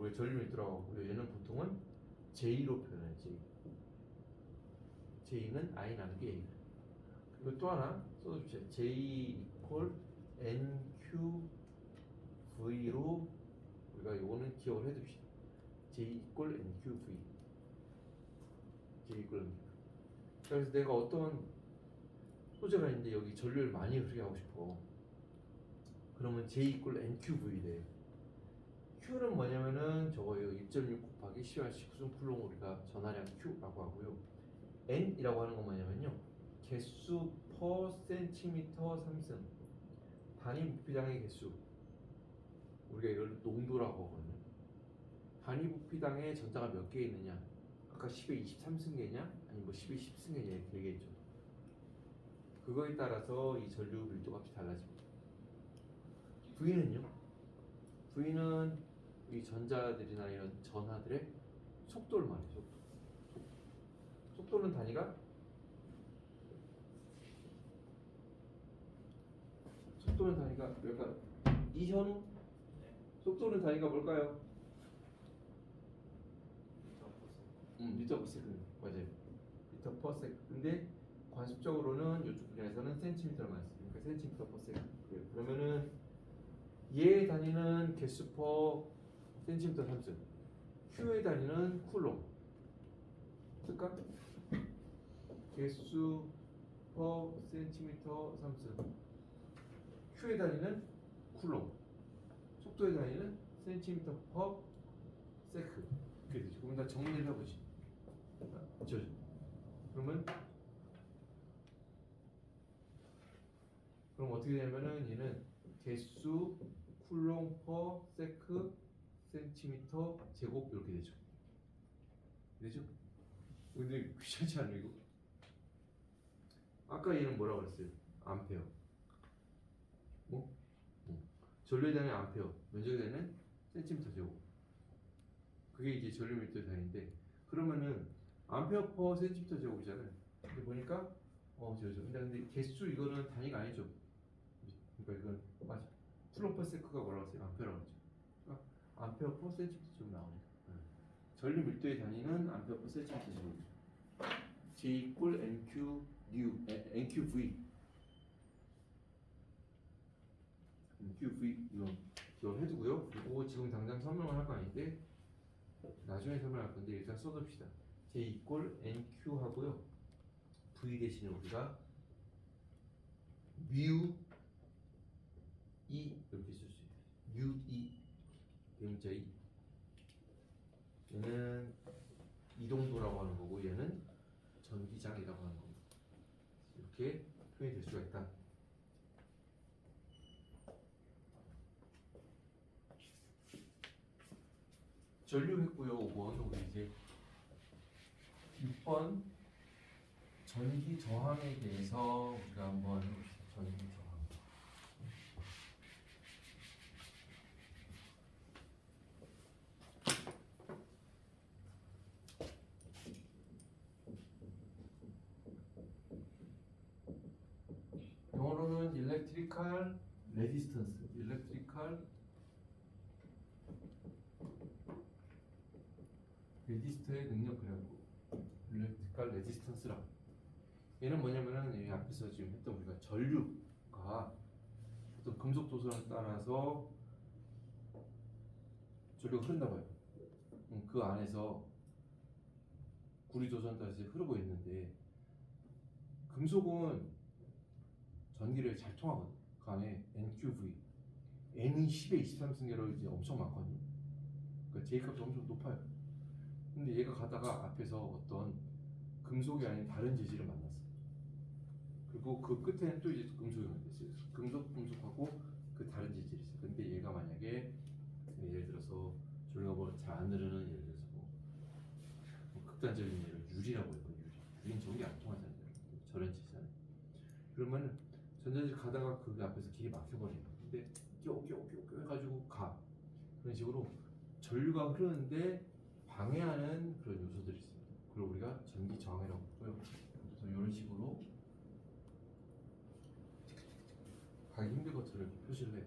왜 전류 밀도라고 하고요. 얘는 보통은 J로 표현해요. J는 I 나누기 A. 그리고 또 하나 써줍시다. J equal NQV로 우리가 이거는 기억을 해둡시다. J equal NQV. J equal NQV. 그래서 내가 어떤 소재가 있는데 여기 전류를 많이 흐르게 하고 싶어. 그러면 J equal NQV 돼요. Q는 뭐냐면은 저거예요. 1.6 곱하기 10^19 쿨롱 우리가 전하량 Q라고 하고요. N이라고 하는 건 뭐냐면요. 개수 퍼 센티미터 3승. 단위 부피당의 개수. 우리가 이걸 농도라고 하거든요. 단위 부피당에 전자가 몇 개 있느냐. 아까 10에 23승계냐 아니면 뭐 10에 10승계냐 이렇게 얘기했죠. 그거에 따라서 이 전류 밀도 값이 달라집니다. V는요? V는 이 전자들이나 이런 전하들의 속도를 말해요. 속도는 단위가 뭘까요? 이현우? 속도는 단위가 뭘까요? 미터 퍼 세컨드. 맞아요. 미터 퍼 세컨드. 근데 관습적으로는 이쪽 분야에서는 센티미터를 많이 쓰니까 그러니까 센티미터 퍼 세컨드. 그러면은 얘의 단위는 개수 퍼 센티미터 3승. Q의 단위는 쿨롱. 쓸까? 개수 퍼 센티미터 3승. Q의 단위는 쿨롱. 속도의 단위는 센티미터 퍼 세크. 이렇게 되죠. 그럼 다 정리를 해보지. 그럼 어떻게 되냐면은 얘는 개수 쿨롱 퍼 세크 센티미터 제곱 이렇게 되죠. 되죠? 근데 귀찮지 않아요 이거? 아까 얘는 뭐라고 그랬어요? 암페어. 뭐? 전류에 대한 암페어, 면적에 대한 센티미터 제곱. 그게 이제 전류 밀도의 단위인데, 그러면은 암페어 퍼 센티미터 제곱이잖아요. 근데 보니까 근데 개수 이거는 단위가 아니죠. 그러니까 이건 맞아. 플로 퍼 세크가 뭐라고 했어요? 암페어라고 했죠. 그러니까 암페어 퍼 센티미터 제곱 나오네요. 전류 밀도의 단위는 암페어 퍼 센티미터 제곱이죠. J 이꼴 NQV NQV 이거 기억해두고요. 그리고 지금 당장 설명을 할 거 아닌데 나중에 설명할 건데 일단 써둡시다. J 이꼴 NQ 하고요. V 대신에 우리가 mu E 이렇게 쓸 수 있어요. mu E 대문자 E. 얘는 이동도라고 하는 거고 얘는 전기장이라고 하는 겁니다. 이렇게 표현이 될 수가 있다. 전류했고요. 5번 우리 이제 6번 전기 저항에 대해서 우리가 한번 해봅시다. 전기 저항. 영어로는 electrical resistance, electrical 레지스터의 능력 그래갖고 electrical resistance라. 얘는 뭐냐면은 이 앞에서 지금 했던 우리가 전류가 어떤 금속 도선을 따라서 전류가 흐른다 봐요. 그 안에서 구리 도선 따라서 흐르고 있는데 금속은 전기를 잘 통하거든. 그 안에 NQV, N이 10에 23승계로 이제 엄청 많거든요. 그러니까 J 값이 엄청 높아요. 근데 얘가 가다가 앞에서 어떤 금속이 아닌 다른 재질을 만났어. 그리고 그 끝에는 또 이제 금속이 있어요. 금속하고 그 다른 재질이 있어요. 근데 얘가 만약에 예를 들어서 전류가 뭐 잘 안 흐르는 예를 들어서 뭐 극단적인 예로 유리라고 해요. 유리는 전기 안 통하잖아요. 저런 재질은. 그러면 전자질 가다가 그 앞에서 길이 막혀버려요. 근데 껴 해가지고 가. 그런 식으로 전류가 흐르는데 방해하는 그런 요소들이 있습니다. 그걸 우리가 전기 저항이라고 하고요. 그래서 이런 식으로 가기 힘든 것들을 이렇게 표시를 해요.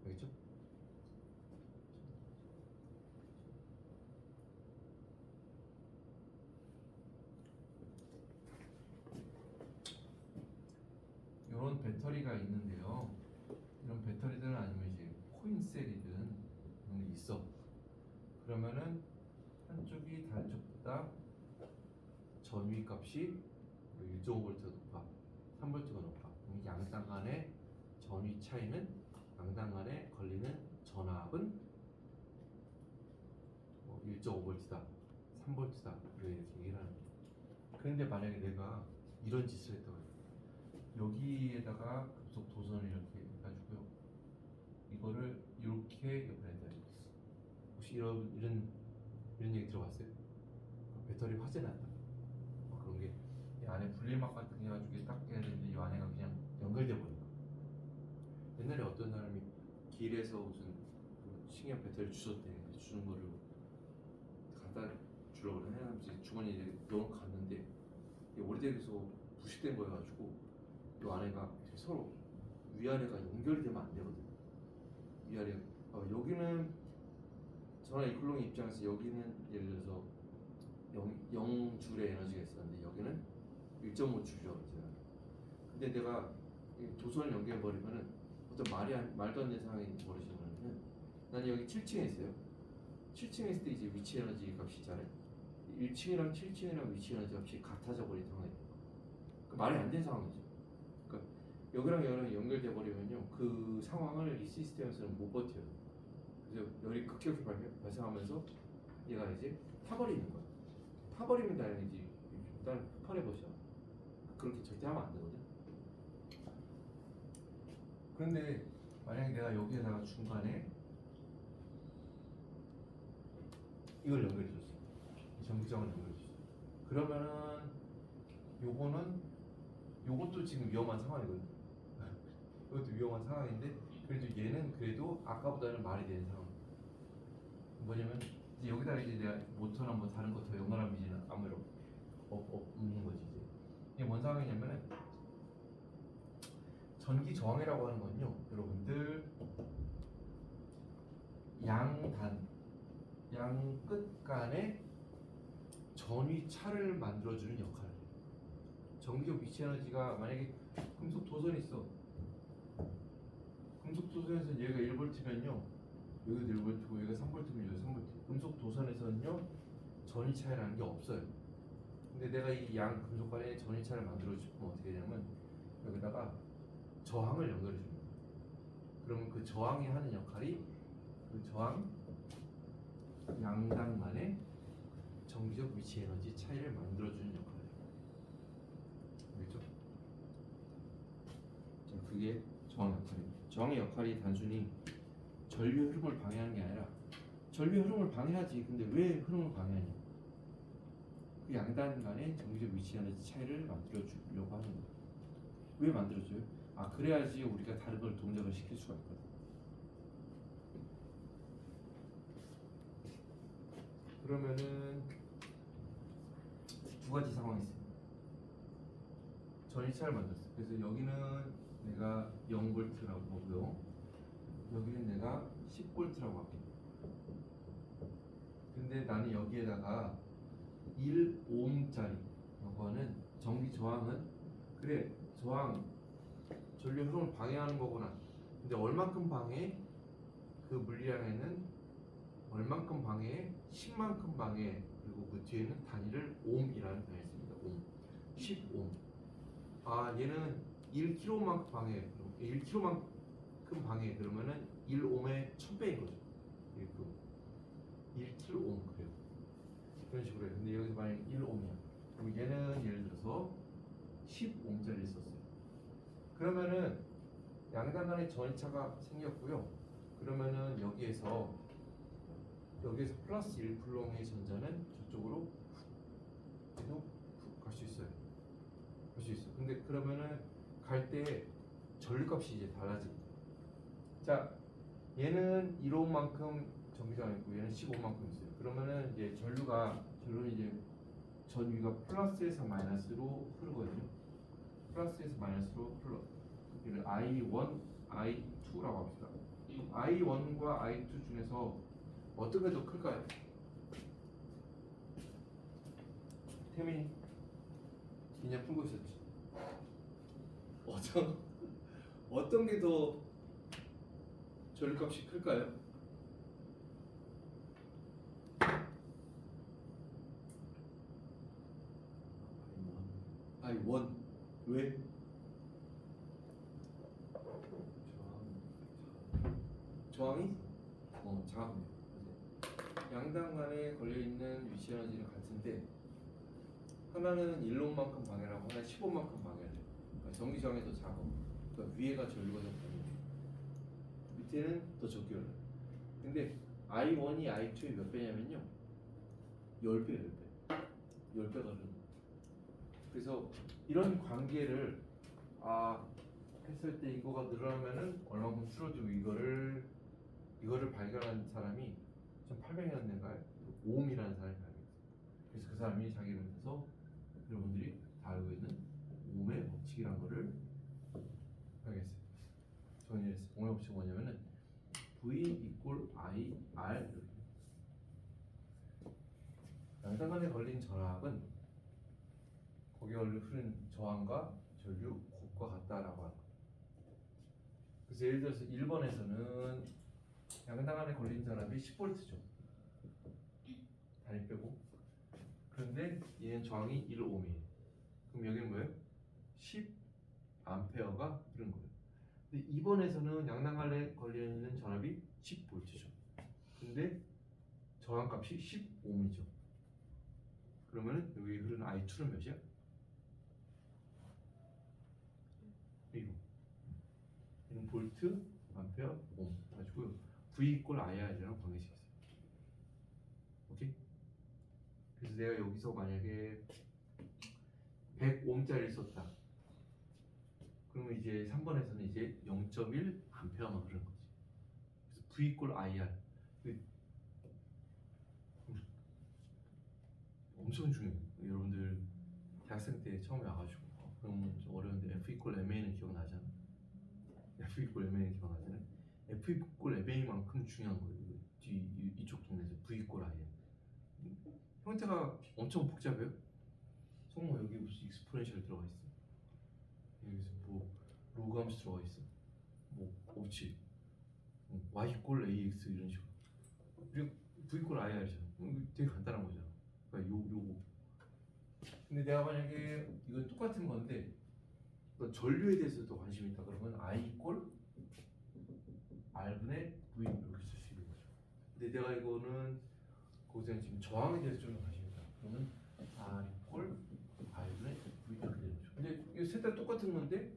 알겠죠? 이런 배터리가 있는데요. 이런 배터리들은 아니면 이제 코인셀이든 이런 게 있어. 그러면은 한쪽이 다른 쪽보다 전위 값이 1.5V가 높아, 3V가 높아. 그럼 양당 간의 전위 차이는 양당 간에 걸리는 전압은 1.5V다, 3V다 이렇게 얘기를 하는 거예요. 그런데 만약에 내가 이런 짓을 했다고 해요. 여기에다가 급속 도선을 이렇게 해가지고요. 이거를 이렇게 옆에 다 혹시 이런 얘기 들어봤어요? 배터리 화재 난다. 그런 게 이 안에 분리막 같은 게 해가지고 딱 해야 되는데 이 안에가 그냥 연결돼 버린 거. 옛날에 어떤 사람이 길에서 무슨 신기한 배터리 주셨대. 주는 거를 갖다 주려고 그러는 주머니에 이제 넣어 갔는데 오래돼서 부식된 거여가지고 이 안에가 서로 위아래가 연결이 되면 안 되거든. 위아래 여기는 전화 이클롱의 입장에서 여기는 예를 들어서 0줄의 에너지가 있었는데 여기는 1.5줄이라고 했잖아. 근데 내가 도선을 연결해 버리면은 어떤 말도 안 되는 상황이 벌어지면은 나는 여기 7층에 있어요. 7층에 있을 때 이제 위치 에너지 값이 있잖아요. 1층이랑 7층이랑 위치 에너지 값이 같아져 버린 상황이 돼요. 그 말이 안 되는 상황이죠. 그러니까 여기랑 여기랑 연결돼 버리면요, 그 상황을 이 시스템에서는 못 버텨요. 그래서 열이 급격히 발생하면서 얘가 이제 타버리는 거야. 타버리면 다행이지. 일단 폭발해버려. 그렇게 절대 하면 안 되거든. 그런데 만약에 내가 여기에다가 중간에 이걸 연결해줬어. 이 전기장을 연결해줬어. 그러면은 요것도 지금 위험한 상황이거든. 이것도 위험한 상황인데 그래도 얘는 그래도 아까보다는 말이 되는 상황. 뭐냐면 이제 여기다가 이제 내가 모터나 뭐 다른 거 더 연결하면 이제 아무런 없는 거지 이제. 이게 뭔 상황이냐면은 전기 저항이라고 하는 건요, 여러분들 양 끝 간에 전위차를 만들어주는 역할을 해요. 전기적 위치 에너지가 만약에 금속 도선이 있어. 금속 도선에서 얘가 1V면요, 여기도 1V고 여기가 3V면 여기 3V. 금속 도선에서는요 전위차라는 게 없어요. 근데 내가 이 양 금속 간에 전위차를 만들어 주면 어떻게 되냐면 여기다가 저항을 연결해 줍니다. 그러면 그 저항이 하는 역할이 그 저항 양당 간의 정기적 위치 에너지 차이를 만들어주는 역할이에요. 알겠죠? 자, 그게 저항 역할입니다. 저항의 역할이 단순히 전류 흐름을 방해하는 게 아니라 전류 흐름을 방해하지. 근데 왜 흐름을 방해하냐? 그 양단 간의 정기적 위치 에너지 차이를 만들어주려고 하는 거예요. 왜 만들어줘요? 아, 그래야지 우리가 다른 걸 동작을 시킬 수가 있거든. 그러면은 두 가지 상황이 있습니다. 전위차를 만들었어. 그래서 여기는 내가 0V라고 보고요. 여기는 내가 10V라고 할게요. 근데 나는 여기에다가 1ohm짜리 이거는 전기 저항은 그래 저항 전류 흐름을 방해하는 거구나. 근데 얼만큼 방해? 그 물리량에는 얼만큼 방해? 10만큼 방해. 그리고 그 뒤에는 단위를 ohm이라는 단위를 씁니다. ohm. 10ohm. 아, 얘는 1kg만큼 방해. 1kg만큼 방해. 그러면은 1ohm의 1000배인 거죠. 1kg 그래요. 그런 식으로 해요. 근데 여기서 만약 1ohm이야. 그럼 얘는 예를 들어서 10ohm짜리를 썼어요. 그러면은 양단 간의 전위차가 생겼고요. 그러면은 여기에서 플러스 1쿨롱의 전자는 저쪽으로 훅 갈 수 있어요. 갈 수 있어. 근데 그러면은 갈 때 전류값이 이제 달라집니다. 자, 얘는 1ohm만큼 전기장이 있고 얘는 15만큼 있어요. 그러면은 이제 전류는 이제 전위가 플러스에서 마이너스로 흐르거든요. 플러스에서 마이너스로 흘러. 이를 I1, I2라고 합시다. I1과 I2 중에서 어떤 게 더 클까요? 태민이 그냥 풀고 있었지. 어떤 게 더 전류값이 클까요? I1 왜? 저항이 작아요. 양당 간에 걸려있는 위치 에너지는 같은데 하나는 1옴만큼 방해하고 하나는 15만큼 방해를 해요. 그러니까 전기 저항이 더 작아. 그러니까 위에가 전류가 더 많이 밑에는 더 적게 올라요. 근데 I1이 I2의 몇 배냐면요 10배 10배가 흐르는 거예요. 그래서 이런 관계를 했을 때 이거가 늘어나면은 얼마큼 줄어들고 이거를 발견한 사람이 1800년대인가요? 오음이라는 사람이 발견했어요. 그래서 그 사람이 자기論文에서 여러분들이 다 알고 있는 오음의 법칙이란 거를 발견했어요. 정리했어요. 오음의 법칙은 뭐냐면은 V equal I R. 양단 간에 걸린 전압은 거기에 흐른 저항과 전류 곱과 같다라고 하는 거예요. 그래서 예를 들어서 1번에서는 양당 안에 걸린 전압이 10V죠. 단위 빼고. 그런데 얘는 저항이 1ohm이에요. 그럼 여기는 뭐예요? 10A가 흐른 거예요. 근데 2번에서는 양당 안에 걸려있는 전압이 10V죠. 근데 저항값이 10ohm이죠. 그러면은 여기 흐르는 I2는 몇이야? 이거. 얘는 볼트, 암페어 옴 가지고 V 이꼴 IR이랑 관계식 있어요. 오케이? 그래서 내가 여기서 만약에 100옴짜리를 썼다. 그러면 이제 3번에서는 이제 0.1 암페어만 흐르는 거지. 그래서 V 이꼴 IR 엄청 중요해요. 여러분들 대학생 때 처음에 와가지고 그럼 좀 어려운데 F 이꼴 MA는 기억나잖아. F 이꼴 MA는 기억나잖아. F 이꼴 MA만큼 중요한 거예요. 이쪽 동네에서 V 이꼴 IR. 형태가 엄청 복잡해요. 성모 여기 무슨 익스포넨셜 들어가 있어. 여기서 뭐 로그 함수 들어가 있어. 뭐 없지. y 이꼴 ax 이런 식으로. 그리고 v 이꼴 ir이잖아. 되게 간단한 거잖아. 그러니까 요거. 근데 내가 만약에 이건 똑같은 건데 너 전류에 대해서도 관심 있다 그러면 I 이꼴 R분의 V 이렇게 쓸 수 있는 거죠. 근데 내가 이거는 거기서 지금 저항에 대해서 좀 관심 있다 그러면 R 이꼴 R분의 V 이렇게 되는 거죠. 근데 이거 셋 다 똑같은 건데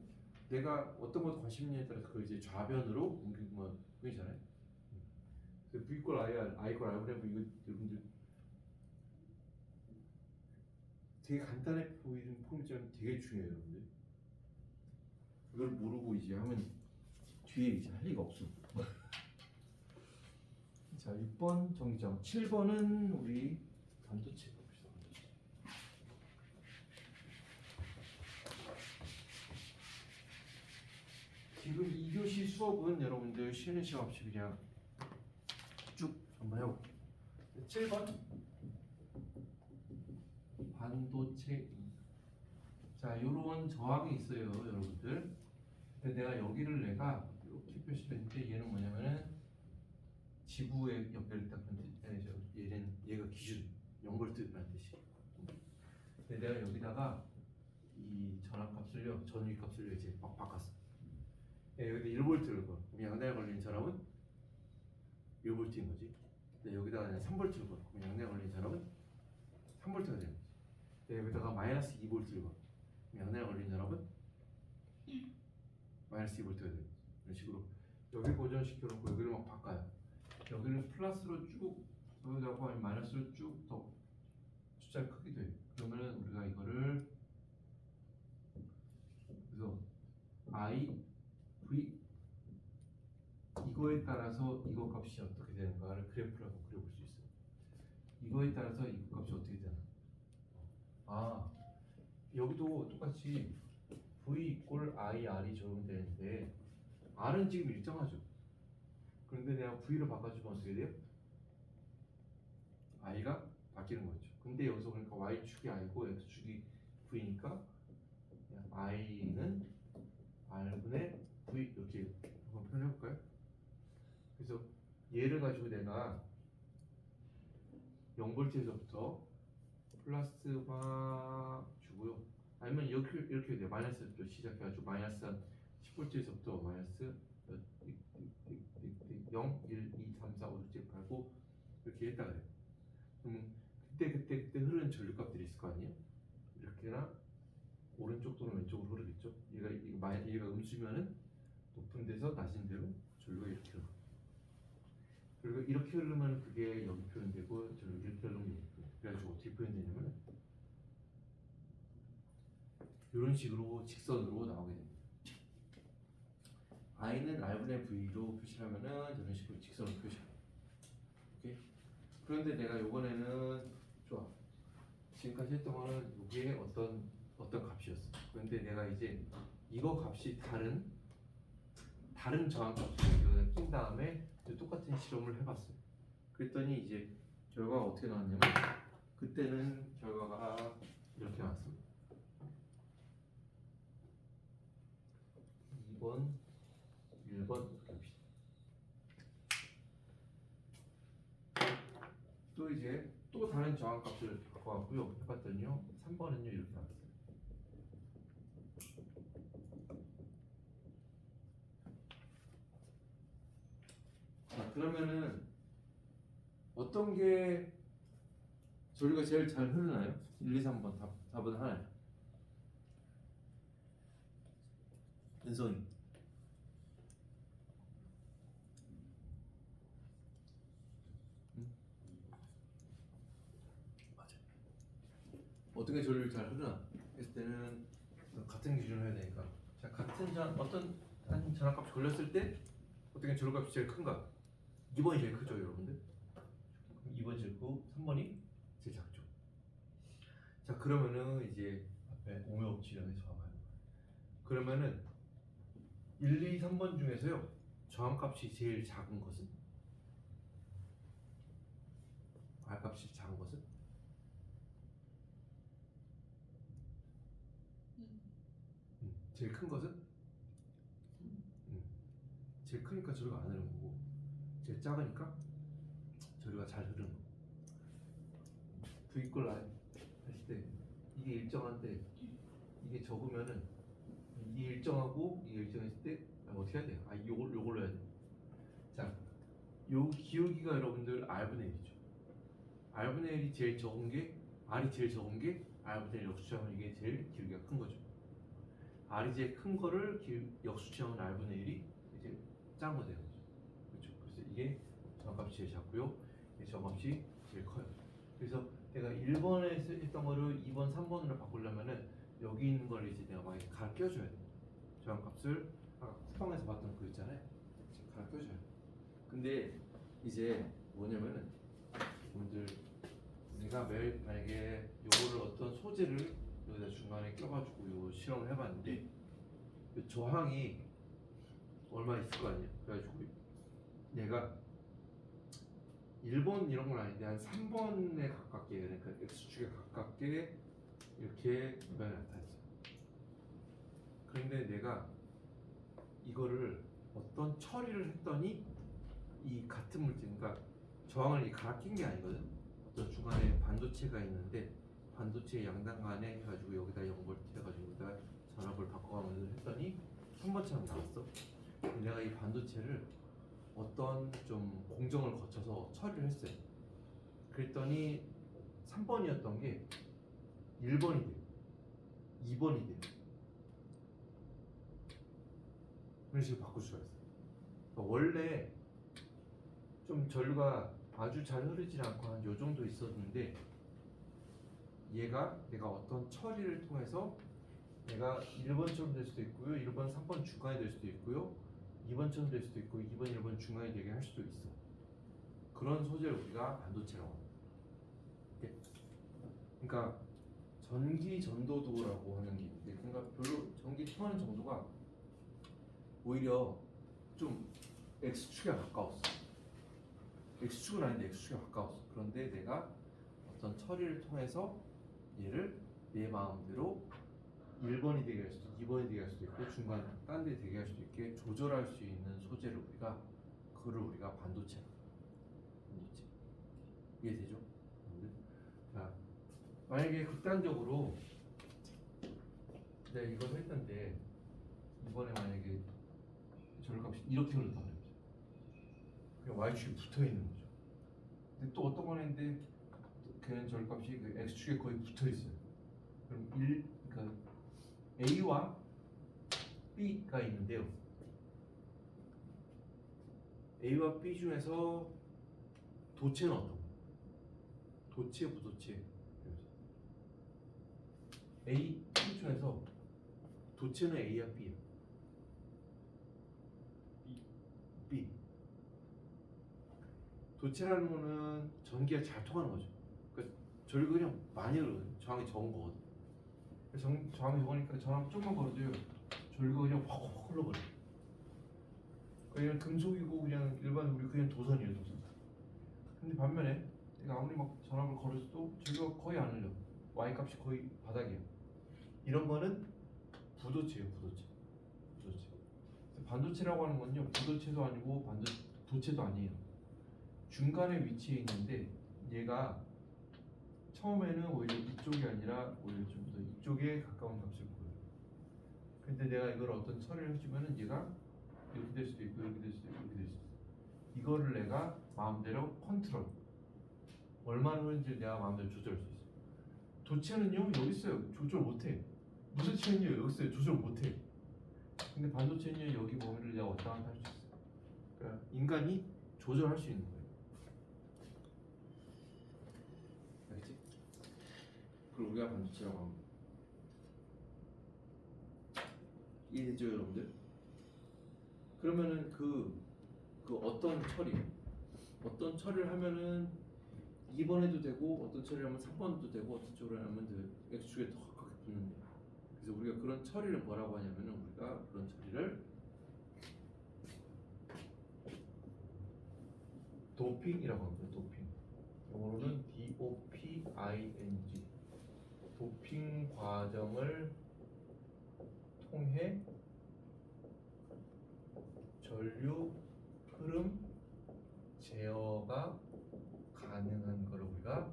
내가 어떤 것도 관심 있냐에 따라서 그걸 이제 좌변으로 옮기면 보이잖아요. 그래서 V 이꼴 I 이꼴 R분의 V 이거 여러분들 되게 간단해 보이는 폼이지만 되게 중요해요, 여러분들. 이걸 모르고 이제 하면 뒤에 이제 할 리가 없어. 자, 6번 정리점. 7번은 우리 반도체 봅시다. 반도체. 지금 2교시 수업은 여러분들 쉬는 시간 없이 그냥 쭉 한번 해볼게요. 7번 반도체. 자, 요런 저항이 있어요, 여러분들. 근데 내가 여기를 내가 이렇게 표시를 했는데 얘는 뭐냐면은 지구에 연결됐다 그런 얘는 얘가 기준 0볼트라는 뜻이에요. 근데 내가 여기다가 이 전압값을요, 전위값을요 이제 막 바꿨어. 여기다 1볼트를 걸. 그럼 양단에 걸린 전압은 1볼트인 거지. 근데 여기다가 3볼트를 걸. 그럼 양단에 걸린 전압은 3볼트가 되는 거지. 여기다가 마이너스 2볼트를 걸. 그럼 양단에 걸린 전압은 마이너스 2볼트가 되는 거지. 이런 식으로 여기 고정시켜놓고 여기를 막 바꿔요. 여기를 플러스로 쭉 여기다가 마이너스로 쭉 더 숫자를 크게 돼. 그러면은 우리가 이거를 그래서 I, V 이거에 따라서 이거 값이 어떻게 되는가를 그래프로 한번 그려볼 수 있어요. 이거에 따라서 이거 값이 어떻게 되나? 아, 여기도 똑같이 V 이꼴 I, R이 적용되는데 R은 지금 일정하죠. 그런데 내가 V로 바꿔주면 어떻게 돼요? I가 바뀌는 거죠. 근데 여기서 그러니까 Y축이 I고 X축이 V니까 I는 R분의 V 이렇게 한번 표현해볼까요? 그래서 얘를 가지고 내가 0볼트에서부터 플러스가 주고요. 아니면 이렇게 돼요. 마이너스부터 시작해가지고 마이너스 한 10볼트에서부터 마이너스 0, 1, 2, 3, 4, 5, 6, 7, 8, 9 이렇게 했다 그래요. 그러면 그때 흐르는 전류값들이 있을 거 아니에요? 이렇게나 오른쪽 또는 왼쪽으로 흐르겠죠. 얘가 음수면은 높은 데서 낮은 데로 전류가 이렇게 흐르고, 그리고 이렇게 흐르면 그게 여기 표현되고 전류 이렇게 흐르면 여기 표현. 그래가지고 어떻게 표현되냐면 이런 식으로 직선으로 나오게 됩니다. I는 R분의 V로 표시하면은 이런 식으로 직선으로 표시해요. 오케이? 그런데 내가 이번에는 좋아. 지금까지 했던 거는 이게 어떤 값이었어. 그런데 내가 이제 이거 값이 다른 저항 값을 여기다 낀 다음에 똑같은 실험을 해봤어요. 그랬더니 이제 결과가 어떻게 나왔냐면 그때는 결과가 이렇게 나왔습니다. 2번, 1번 이렇게 합시다. 또 이제 또 다른 저항 값을 바꿔갖고요. 해봤더니요. 3번은요 이렇게 나왔어요. 자, 그러면은 어떤 게 전류가 제일 잘 흐르나요? 1, 2, 3번 답은 하나예요. 은성이 어떤 게 전류를 잘 흐르나 했을 때는 같은 기준을 해야 되니까 자 같은 어떤 한 전압값이 걸렸을 때 어떤 게 전류값이 제일 큰가? 2번이 제일 크죠 여러분들. 2번이 제일 크고 3번이 제일 작죠. 자 그러면은 이제 앞에 오묘 법칙이라고 해서 봐봐요. 그러면은 1, 2, 3번 중에서요 저항값이 제일 작은 것은? R값이 작은 것은? 제일 큰 것은? 제일 크니까 저리가 안 흐르는 거고 제일 작으니까 저리가 잘 흐르는 거고 V 이퀄 라인 했을 때 이게 일정한데 이게 적으면은 이게 일정하고 이게 일정했을 때 어떻게 해야 돼요? 요걸로 해야 돼요. 자, 요 기울기가 여러분들 R분의 1이죠. R분의 1이 제일 적은 게 R이 제일 적은 게 R분의 1 역수치하면 이게 제일 기울기가 큰 거죠. R이 제일 큰 거를 역수치하면 R분의 1이 이제 작은 거 되는 거죠. 그렇죠. 그래서 이게 저항값이 제일 작고요. 이 저항값이 제일 커요. 그래서 내가 1번에 했던 거를 2번, 3번으로 바꾸려면은 여기 있는 걸 이제 내가 많이 갈아 껴줘야 돼. 저항값을 아까 쿠팡에서 봤던 거 있잖아요. 갈아 껴줘야 돼. 근데 이제 뭐냐면은 여러분들 우리가 만약에 요거를 어떤 소재를 여기다 중간에 껴가지고 요 실험을 해봤는데 요 저항이 얼마 있을 거 아니에요. 그래가지고 얘가 1번 이런 건 아닌데 한 3번에 가깝게 그러니까 X축에 가깝게 이렇게 모양이 나타났어요. 그런데 내가 이거를 어떤 처리를 했더니 이 같은 물질, 그러니까 저항을 갈아 낀 게 아니거든. 어떤 중간에 반도체가 있는데 반도체 양단 간에 해가지고 여기다 0V 해가지고 여기다 전압을 바꿔가면서 했더니 3번처럼 나왔어. 내가 이 반도체를 어떤 좀 공정을 거쳐서 처리를 했어요. 그랬더니 3번이었던 게 1번이 돼요. 2번이 돼요. 그런 식으로 바꿀 수가 있어요. 그러니까 원래 좀 전류가 아주 잘 흐르지 않고 한 요 정도 있었는데 얘가 내가 어떤 처리를 통해서 얘가 1번처럼 될 수도 있고요. 1번, 3번 중간에 될 수도 있고요. 2번처럼 될 수도 있고 2번, 1번 중간에 되게 할 수도 있어. 그런 소재를 우리가 반도체라고 합니다. 그러니까 전기 전도도라고 하는 게 있는데 그러니까 별로 전기 통하는 정도가 오히려 좀 X축에 가까웠어. X축은 아닌데 X축에 가까웠어. 그런데 내가 어떤 처리를 통해서 얘를 내 마음대로 1번이 되게 할 수도 있고 2번이 되게 할 수도 있고 중간 딴 데 되게 할 수도 있게 조절할 수 있는 소재를 그거를 우리가 반도체 이해되죠? 자, 만약에 극단적으로 내가 이걸 했는데 이번에 만약에 전류값이 이렇게 흐른다 그러죠. 그냥 Y축이 붙어 있는 거죠. 근데 또 어떤 건 했는데 걔는 전류값이 그 X축에 거의 붙어 있어요. 그럼 그러니까 A와 B가 있는데요. A와 B 중에서 도체는 어떤 거? 도체, 부도체. A, B 중에서 도체는 A야, B야? B. 도체라는 거는 전기가 잘 통하는 거죠. 그러니까 전류가 그냥 많이 흐르거든. 저항이 적은 거거든. 저항이 적으니까 저항 조금만 걸어도요. 전류가 그냥 확 흘러버려. 그냥 금속이고 그냥 일반 우리 그냥 도선이에요, 도선. 근데 반면에 내가 아무리 막 전압을 걸어도 전류가 거의 안 흘려. Y 값이 거의 바닥이야. 이런 거는 부도체예요, 부도체. 반도체라고 하는 건요, 부도체도 아니고 도체도 아니에요. 중간에 위치해 있는데 얘가 처음에는 오히려 이쪽이 아니라 오히려 좀 더 이쪽에 가까운 값을 보여요. 근데 내가 이걸 어떤 처리를 해주면은 얘가 이렇게 될 수도 있고 이렇게 될 수도 있고 이렇게 될 수도 있어. 이거를 내가 마음대로 컨트롤 얼마나 흐르는지 내가 마음대로 조절할 수 있어. 도체는요 여기 있어요. 조절 못해. 부도체는요 여기 있어요. 조절 못해. 근데 반도체는요 여기 범위를 내가 왔다 갔다 할 수 있어요. 그러니까 인간이 조절할 수 있는 거예요. 알겠지? 그리고 우리가 반도체라고 합니다. 이해되죠, 여러분들? 그러면은 그 어떤 처리를 하면은 2번 해도 되고, 어떤 처리를 하면 3번도 되고, 어떤 처리를 하면 X축에 더 가깝게 붙는데, 그래서 우리가 그런 처리를 뭐라고 하냐면은 우리가 그런 처리를 도핑이라고 합니다. 도핑. 영어로는 DOPING. 도핑 과정을 통해 전류 흐름 제어가 가능한 걸 우리가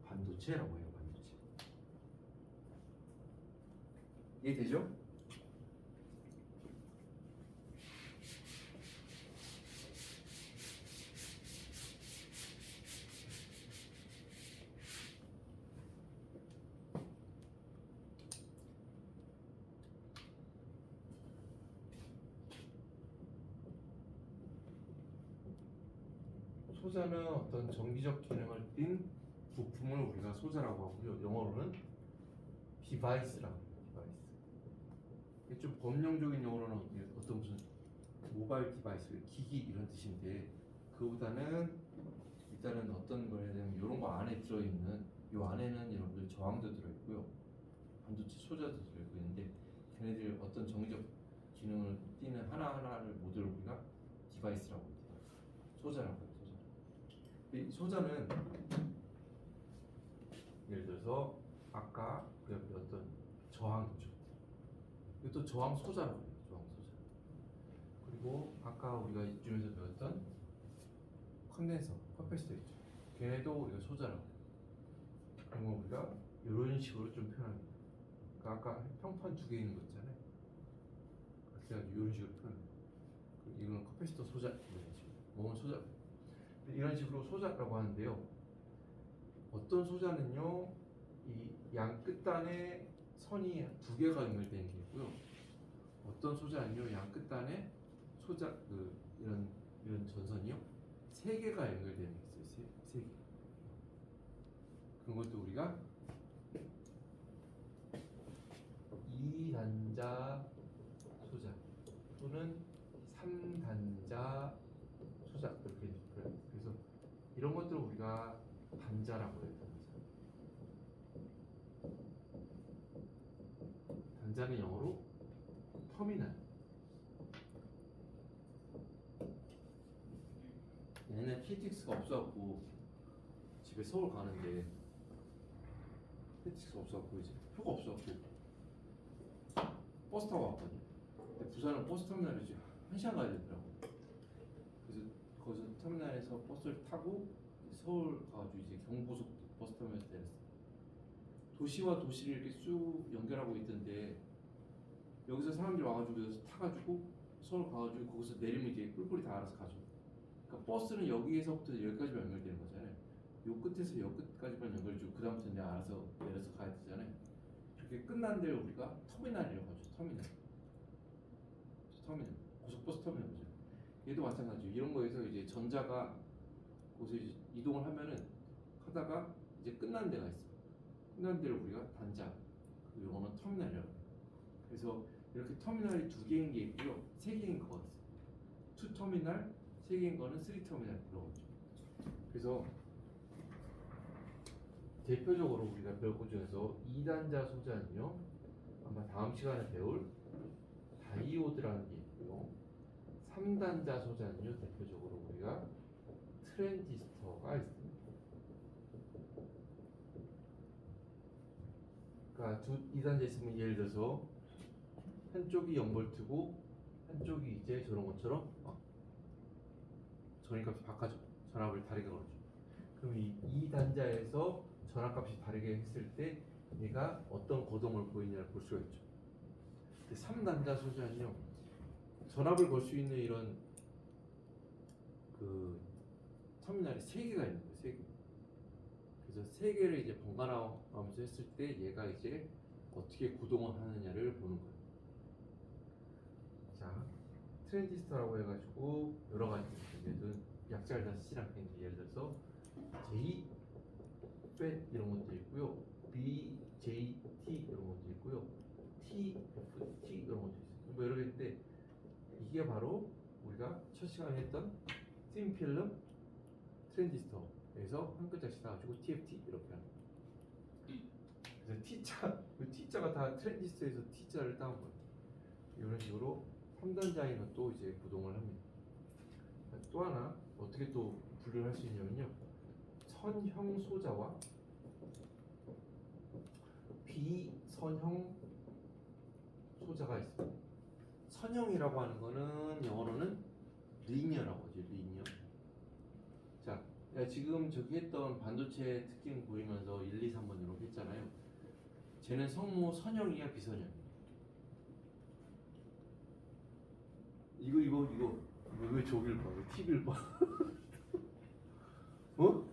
반도체라고 해요. 반도체. 이해되죠? 소자는 어떤 정기적 기능을 띤 부품을 우리가 소자라고 하고요. 영어로는 디바이스라고 해요. 디바이스. 이게 좀 법령적인 용어로는 어떤 무슨 모바일 디바이스, 기기 이런 뜻인데, 그보다는 일단은 어떤 걸 해야 되면 이런 거 안에 들어있는, 이 안에는 여러분들 저항도 들어있고요, 반도체 소자도 들어있고 있는데, 걔네들 어떤 정기적 기능을 띠는 하나하나를 모두 우리가 디바이스라고 해요. 소자라고 해요. 이 소자는 예를 들어서 아까 우리가 배웠던 저항이죠. 이것도 저항 소자라고 해요. 저항 소자. 그리고 아까 우리가 이쯤에서 배웠던 컨덴서, 커패시터 있죠. 걔네도 우리가 소자라고 해요. 그런 거 우리가 이런 식으로 좀 표현합니다. 그러니까 아까 평판 2개 있는 거 있잖아요. 그래가지고 이런 식으로 표현합니다. 이거는 커패시터 소자, 이런 식으로. 뭐는 소자. 이런 식으로 소자라고 하는데요. 어떤 소자는요, 이 양 끝단에 선이 2개가 연결되는 게 있고요. 어떤 소자는요, 양 끝단에 소자 이런 전선이요, 3개가 연결되는 게 있어요. 3개. 그런 것도 우리가 2단자 소자 또는 3단자 소자 이렇게 그래요. 그래서 이런 것들을 우리가 단자라고 해요. 단자는 영어로 터미널. 얘는 KTX가 없어갖고 집에 서울 가는데 KTX가 없어갖고 이제 표가 없어갖고 버스 타고 왔거든요. 근데 부산은 버스 터미널이 이제 1시간 가야 되더라고. 그래서 거기서 터미널에서 버스를 타고 서울 가가지고 이제 경부고속도 버스 터미널에서 내렸어요. 도시와 도시를 이렇게 쭉 연결하고 있던데, 여기서 사람들이 와가지고 여기서 타가지고 서울 가가지고 거기서 내리면 이제 뿔뿔이 다 알아서 가죠. 그러니까 버스는 여기에서부터 여기까지만 연결되는 거잖아요. 요 끝에서 요 끝까지만 연결해주고 그 다음부터 내가 알아서 내려서 가야 되잖아요. 그렇게 끝난 데를 우리가 터미널이라고 하죠. 터미널. 고속버스 터미널이죠. 얘도 마찬가지죠. 이런 거에서 이제 전자가 거기서 이제 이동을 하면은 하다가 이제 끝난 데가 있어. 끝난 데를 우리가 단자, 그 영어는 터미널이라고 해요. 그래서 이렇게 터미널이 2개인 게 있고요, 3개인 거가 있어요. 2터미널, 3개인 거는 3터미널 그러거든요. 그래서 대표적으로 우리가 배울 것 중에서 2단자 소자는요, 아마 다음 시간에 배울 다이오드라는 게 있고요, 3단자 소자는요, 대표적으로 우리가 트랜지스터가 있습니다. 그러니까 2단자 있으면 예를 들어서 한쪽이 0V고 한쪽이 이제 저런 것처럼 전압값이 바꿔져. 전압을 다르게 걸어줘. 그럼 이 단자에서 전압값이 다르게 했을 때 얘가 어떤 거동을 보이냐를 볼 수가 있죠. 3단자 소자는요, 전압을 걸 수 있는 이런 그 터미널이 3개가 있는 거예요. 3개. 그래서 3개를 이제 번갈아가면서 했을 때 얘가 이제 어떻게 구동을 하느냐를 보는 거예요. 자, 트랜지스터라고 해가지고 여러 가지 얘는 약자를 다 쓰지 않겠는데, 예를 들어서 J, FET 이런 것도 있고요, BJ TFT 이런 것도 있어요. 뭐 여러 개 있는데 이게 바로 우리가 첫 시간에 했던 틴필름 트랜지스터에서 한 글자씩 나가지고 TFT 이렇게 하는 거예요. 그래서 T자가 다 트랜지스터에서 T자를 따온 거예요. 이런 식으로 3단자에는 또 이제 구동을 합니다. 또 하나 어떻게 또 분류를 할 수 있냐면요, 선형 소자와 비선형 소자가 있습니다. 선형이라고 하는 거는 영어로는 리니어라고 하죠. 리니어. 자, 지금 저기 했던 반도체 특징 보이면서 1, 2, 3번 이렇게 했잖아요. 쟤는 성모 선형이야 비선형? 이거 왜 저길 봐? 왜 TV를 봐? 어?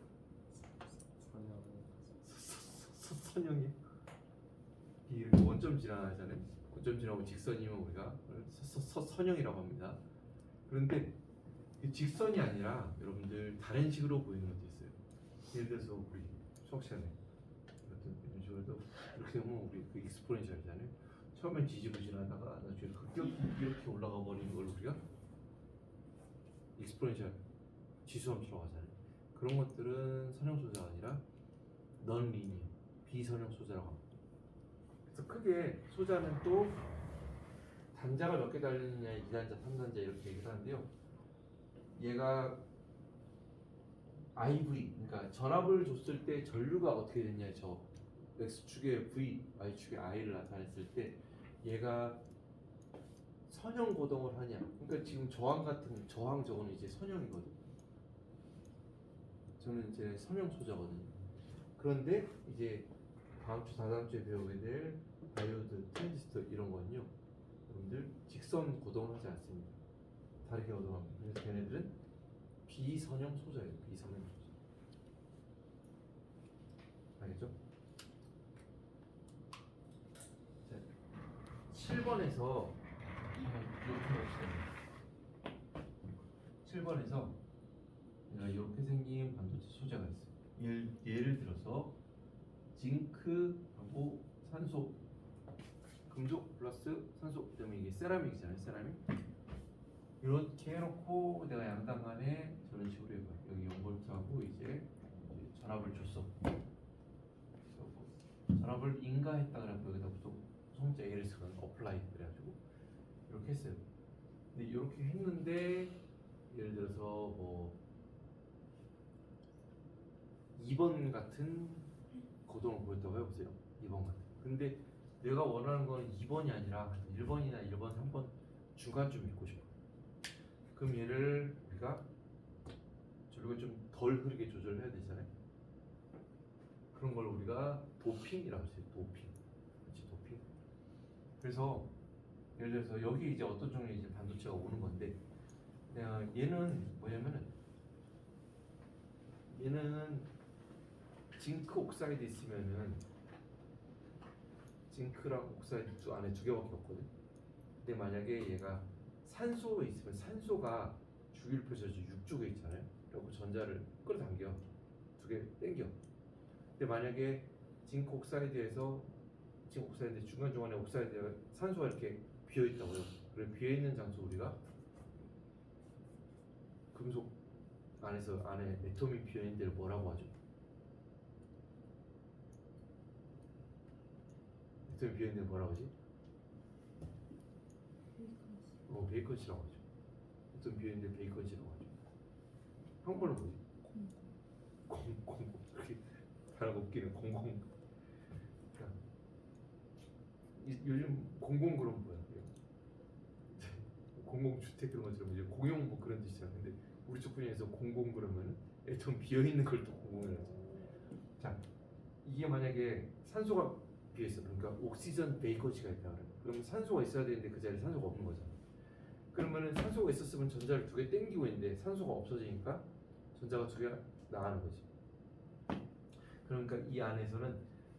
선형이? 이게 원점 지나잖아요. 원점 지나고 직선이면 우리가 선형이라고 합니다. 그런데 이 직선이 아니라 여러분들 다른 식으로 보이는 것도 있어요. 예를 들어서 우리 수학 시간에 이런 식으로 이렇게 하면 우리 그 익스포넨셜이잖아요. 처음엔 지지부진하다가 나중에 급격히 이렇게 올라가 버리는 걸 우리가 익스포넨셜 지수함수라고 하잖아요. 그런 것들은 선형 소자가 아니라 넌 리니어 비선형 소자라고 합니다. 그래서 크게 소자는 또 단자가 몇 개 달리느냐, 2단자, 3단자 이렇게 얘기를 하는데요. 얘가 IV, 그러니까 전압을 줬을 때 전류가 어떻게 됐냐, 저 X축에 V, Y축에 I를 나타냈을 때 얘가 선형 고동을 하냐. 그러니까 지금 저항 같은 저항 저거는 이제 선형이거든. 저는 이제 선형 소자거든요. 그런데 이제 다음 주 다다음 주에 배우게 될 다이오드, 트랜지스터 이런 거는요, 여러분들 직선 고동을 하지 않습니다. 다르게 고동합니다. 그래서 걔네들은 비선형 소자예요. 비선형 소자. 알겠죠? 자, 7번에서 이렇게 7번에서 이렇게 생긴 반도체 소재가 있어요. 예를 들어서 징크하고 산소, 금속 플러스 산소, 그다음에 이게 세라믹이잖아요. 세라믹. 이렇게 해놓고 내가 양단간에 저런 식으로 해봐. 여기 0V하고 이제 전압을 줬어. 전압을 인가했다 그래갖고 여기다 소문자 A를 쓰거나 어플라이 그래가지고 이렇게 했어요. 근데 이렇게 했는데 예를 들어서 뭐 2번 같은 고동을 보였다고 해보세요. 2번 같은. 근데 내가 원하는 건 2번이 아니라 1번이나 1번, 3번 중간쯤 있고 싶어. 그럼 얘를 우리가 전류가 좀 덜 흐르게 조절을 해야 되잖아요. 그런 걸 우리가 도핑이라고 하죠. 도핑. 그렇지, 도핑. 그래서 예를 들어서 여기 이제 어떤 종류의 이제 반도체가 오는 건데, 얘는 뭐냐면은 얘는 징크 옥사이드 있으면은 징크랑 옥사이드 안에 두 개밖에 없거든. 근데 만약에 얘가 산소에 있으면 산소가 주기율표에서 6쪽에 있잖아요. 그리고 전자를 끌어당겨 두 개 땡겨. 근데 만약에 징크 옥사이드에서 징크 옥사이드 중간중간에 옥사이드가 산소가 이렇게 비어 있다고요. 그래 비어 있는 장소 우리가 금속 안에서 안에 애톰이 비어 있는 데를 뭐라고 하죠? 애톰이 비어 있는 데를 뭐라고 하지? 베이컨시라고 하죠. 애톰 비어 있는 데 베이컨시라고 하죠. 한국어는 뭐지? 공공 그렇게 단어가 웃기는 공공. 요즘 공공 그럼 뭐야? 공공주택 그런 것처럼 이제 공용 뭐 그런 뜻이잖아. 근데 우리 쪽 분야에서 공공 그러면 좀 비어 있는 걸 또 공공이라고 하죠. 자, 이게 만약에 산소가 비어 있어. 그러니까 옥시전 베이컨시가 있다 그래. 그럼 산소가 있어야 되는데 그 자리에 산소가 없는 거잖아. 그러면은 산소가 있었으면 전자를 두 개 땡기고 있는데 산소가 없어지니까 전자가 두 개가 나가는 거지. 그러니까 이 안에서는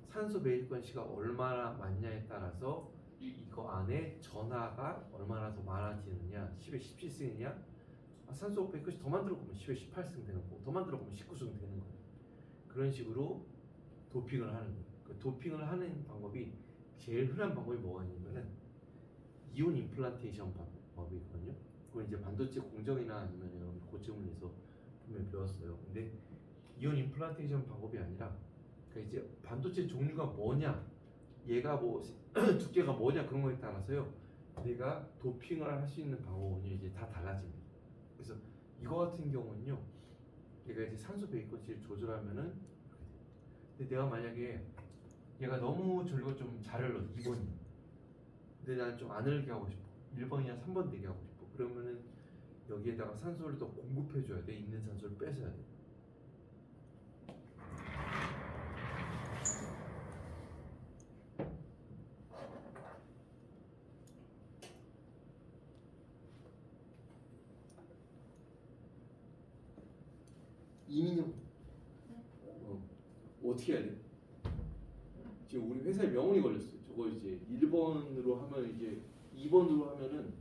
산소 베이컨시가 얼마나 많냐에 따라서 이거 안에 전하가 얼마나 더 많아지느냐, 10에 17승이냐, 산소 베이컨시 더 만들어 보면 10에 18승 되는 거고, 더 만들어 보면 19승 되는 거예요. 그런 식으로 도핑을 하는 거예요. 그 도핑을 하는 방법이 제일 흔한 방법이 뭐가 있냐면은 이온 임플란테이션 방법이거든요. 그건 이제 반도체 공정이나 아니면 이런 고체물에서 분명히 배웠어요. 근데 이온 임플란테이션 방법이 아니라 그러니까 이제 반도체 종류가 뭐냐, 얘가 뭐 두께가 뭐냐 그런 거에 따라서요. 내가 도핑을 할 수 있는 방법은 이제 다 달라집니다. 그래서 이거 같은 경우는요. 얘가 이제 산소 베이커치를 조절하면은 근데 내가 만약에 얘가 너무 전류가 좀 잘 흘러 2번이 근데 난 좀 안 흘게 하고 싶어 1번이나 3번 되게 하고 싶어 그러면은 여기에다가 산소를 더 공급해 줘야 돼 있는 산소를 뺏어야 돼 이민영 어떻게 해야 돼? 지금 우리 회사에 명운이 걸렸어요 저거 이제 1번으로 하면 이제 2번으로 하면은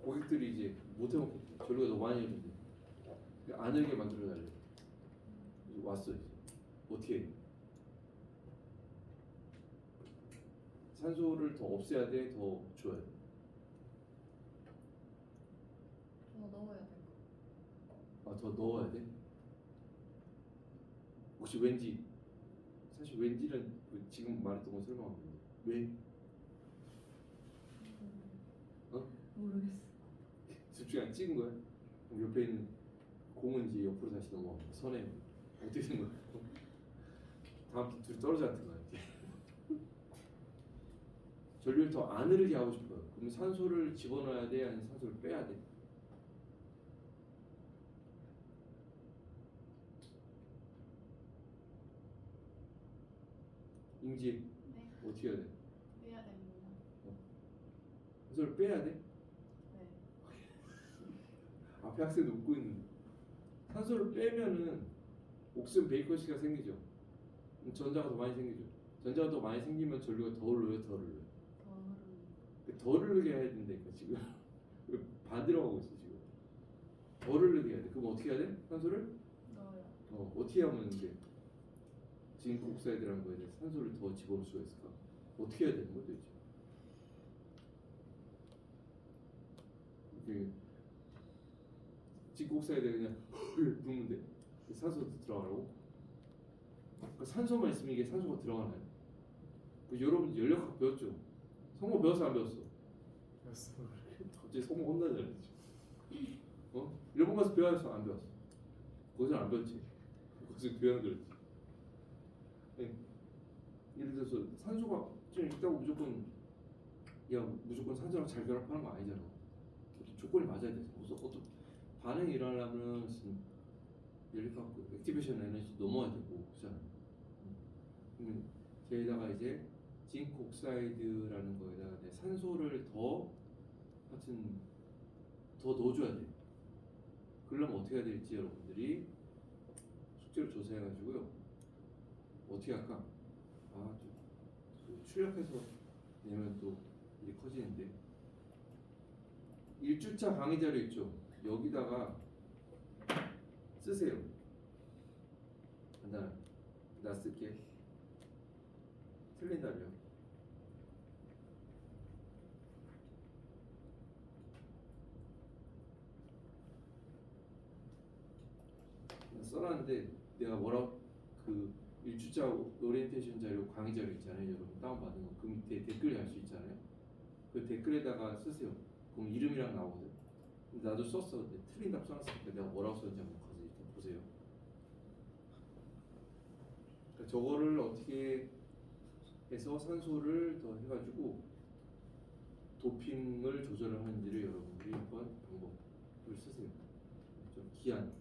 고객들이 이제 못 해먹겠대 전류가 너무 많이 흐르는데 안 흘게 만들어 달래 왔어 이제 어떻게 해? 산소를 더 없애야 돼? 더 줘야 돼? 더 넣어야 될 거. 아, 더 넣어야 돼? 혹시 왠지 사실 왠지는 그 지금 말했던 건 설명하는데 왜? 어? 모르겠어. 둘 중에 안 찍은 거야? 그럼 옆에 있는 공은 이제 옆으로 다시 넘어가 선에 어떻게 된 거야? 다음 팀 둘이 떨어져 앉은 거야 이제 전류를 더 안 흐르게 하고 싶어요 그럼 산소를 집어넣어야 돼? 아니면 산소를 빼야 돼? 임지 네. 어떻게 해야 돼? 빼야 됩니다. 산소를 빼야 돼? 네. 앞에 학생도 웃고 있는데 산소를 빼면은 옥슨 베이커시가 생기죠. 그럼 전자가 더 많이 생기죠. 전자가 더 많이 생기면 전류가 더 흘러요, 덜 흘러요. 더 흐르는. 덜 흐르게 해야 된다니까 지금 반대로 가고 있어 지금. 덜 흐르게 해야 돼. 그럼 어떻게 해야 돼? 산소를? 넣어요. 어떻게 하면 이제 징크 옥사이드라는 거에 대해 산소를 더 집어넣을 수가 있을까? 어떻게 해야 되는 거야 도대체? 이게 징크 옥사이드가 그냥 붓는데 산소 들어가라고? 그러니까 산소만 있으면 이게 산소가 들어가나요? 여러분 연력학 배웠죠? 성모 배웠어 안 배웠어? 배웠어. 갑자기 성모 혼나잖아 지금. 일본 가서 배웠어 안 배웠어? 거기서 안 배웠지? 거기서 교양 들었지. 네. 예를 들어서 산소가 좀 있다고 무조건 산소랑 잘 결합하는 거 아니잖아. 조건이 맞아야 돼. 무슨 어떤 반응이 일어나려면 연력학 액티베이션 에너지 넘어야 되고 그잖아. 저기다가 이제 징크 옥사이드라는 거에다가 산소를 더 하여튼 더 넣어줘야 돼. 그러려면 어떻게 해야 될지 여러분들이 숙제로 조사해가지고요. 어떻게 할까? 좀 출력해서 내면 또 일이 커지는데 1주차 강의 자료 있죠? 여기다가 쓰세요. 간단하게 나 쓸게. 틀린다며. 써놨는데 내가 뭐라고 그 1주차 오리엔테이션 자료 강의 자료 있잖아요. 여러분 다운받은 거 그 밑에 댓글에 할 수 있잖아요. 그 댓글에다가 쓰세요. 그럼 이름이랑 나오거든. 근데 나도 썼어. 근데 틀린 답 써놨으니까 내가 뭐라고 썼는지 한번 가서 일단 보세요. 그러니까 저거를 어떻게 해서 산소를 더 해가지고 도핑을 조절을 하는지를 여러분들이 한번 방법을 쓰세요. 좀 기한.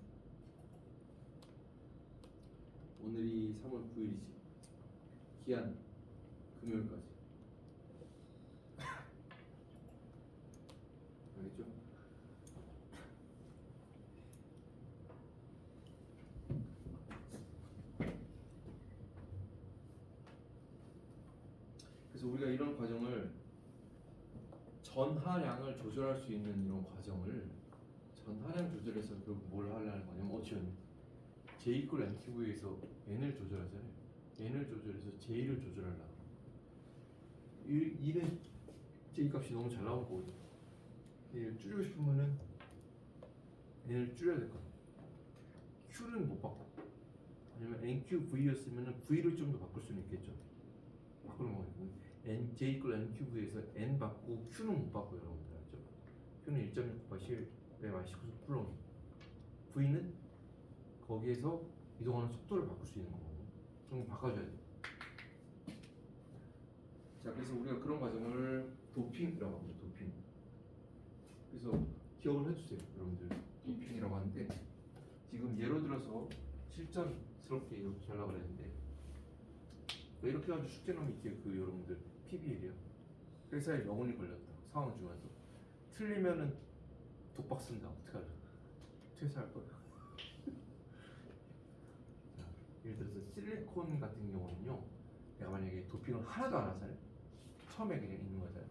오늘이 3월 9일이지. 기한 금요일까지. 알겠죠? 그래서 우리가 이런 과정을 전하량을 조절할 수 있는 이런 과정을 전하량 조절해서 결국 뭘 하려는 거냐면 어찌였니? J 이퀄 MTV에서 N을 조절하잖아요. N을 조절해서 J를 조절하려고. 2는 J 값이 너무 잘 나온 거거든요. 얘를 줄이고 싶으면은 N을 줄여야 될 것 같아요. Q는 못 바꿔. 아니면 NQV였으면 V를 좀 더 바꿀 수는 있겠죠. 바꾸는 거거든요. J 이퀄 NQV에서 N 바꾸고 Q는 못 바꿔요, 여러분들 알죠? Q는 1.6 곱하기 10배 마이너스 19 쿨롬. V는 거기에서 이동하는 속도를 바꿀 수 있는 거거든요. 그럼 바꿔줘야 돼. 자, 그래서 우리가 그런 과정을 도핑이라고 합니다. 도핑. 그래서 기억을 해주세요, 여러분들. 도핑이라고 하는데 지금 예로 들어서 실전스럽게 이렇게 하려고 그랬는데 이렇게 해가지고 숙제 나면 이게 그 여러분들 PBL이요. 회사에 명운이 걸렸다. 상황 중에서 틀리면은 독박 쓴다. 어떡하죠? 퇴사할 거야. 자, 예를 들어서 실리콘 같은 경우는요. 내가 만약에 도핑을 하나도 안 하잖아요. 처음에 그냥 있는 거잖아요.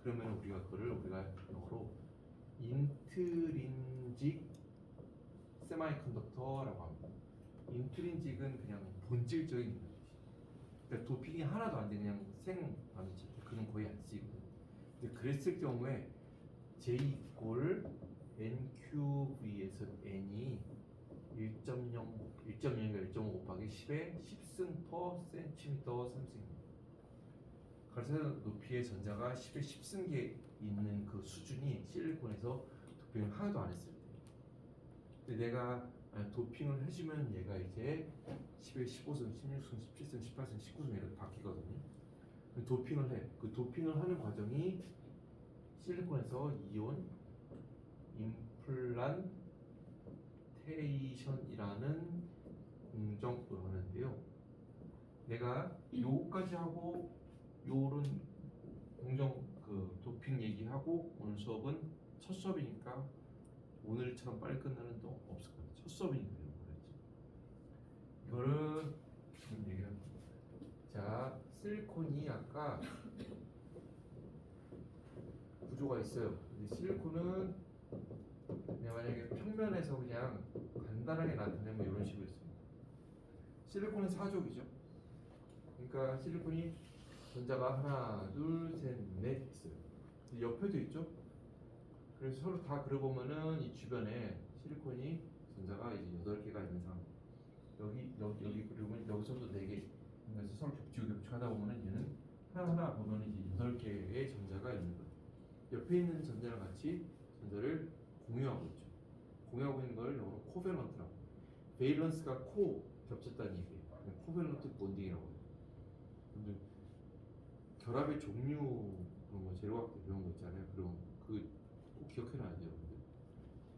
그러면 우리가 영어로 인트린직 세마이컨덕터라고 합니다. 인트린직은 그냥 본질적인 거지. 그러니까 도핑이 하나도 안 돼 그냥 생반응질 그는 거의 안 쓰이거든요. 근데 그랬을 경우에 J 이꼴 NQV에서 N이 1.0가 1.5 곱하기 10의 10승 퍼 센티미터 3승입니다. 가르쳐 높이의 전자가 10의 10승계 있는 그 수준이 실리콘에서 도핑을 하나도 안 했을 때. 근데 내가 도핑을 해주면 얘가 이제 10의 15승, 16승, 17승, 18승, 19승 이렇게 바뀌거든요. 도핑을 해. 그 도핑을 하는 과정이 실리콘에서 이온 임플란테이션이라는 공정으로 하는데요. 내가 요거까지 하고 요런 공정 그 도핑 얘기하고 오늘 수업은 첫 수업이니까 오늘처럼 빨리 끝나는 또 없을 거예요. 첫 수업이니까 이런 거겠지. 이거를 지금 얘기를 합니다. 자, 실리콘이 아까 구조가 있어요. 근데 실리콘은 그냥 만약에 평면에서 그냥 간단하게 나타내면 이런 식으로 있습니다. 실리콘은 사족이죠. 그러니까 실리콘이 전자가 하나, 둘, 셋, 넷 있어요. 옆에도 있죠. 그래서 서로 다 그려보면은 이 주변에 실리콘이 전자가 이제 8개가 있는 상황. 여기 그리고는 여기서도 4개. 그래서 서로 겹치고 하다 보면은 얘는 하나하나 보면 이제 8개의 전자가 있는 거예요. 옆에 있는 전자랑 같이 전자를 공유하고 있죠. 공유하고 있는 걸 영어로 코밸런트라고. 베일런스가 코 겹쳤다는 얘기예요. 코밸런트 본딩이라고 해요. 근데 결합의 종류 뭐 재료학 때 배운 거 있잖아요. 그럼 그 꼭 기억해놔야 돼요.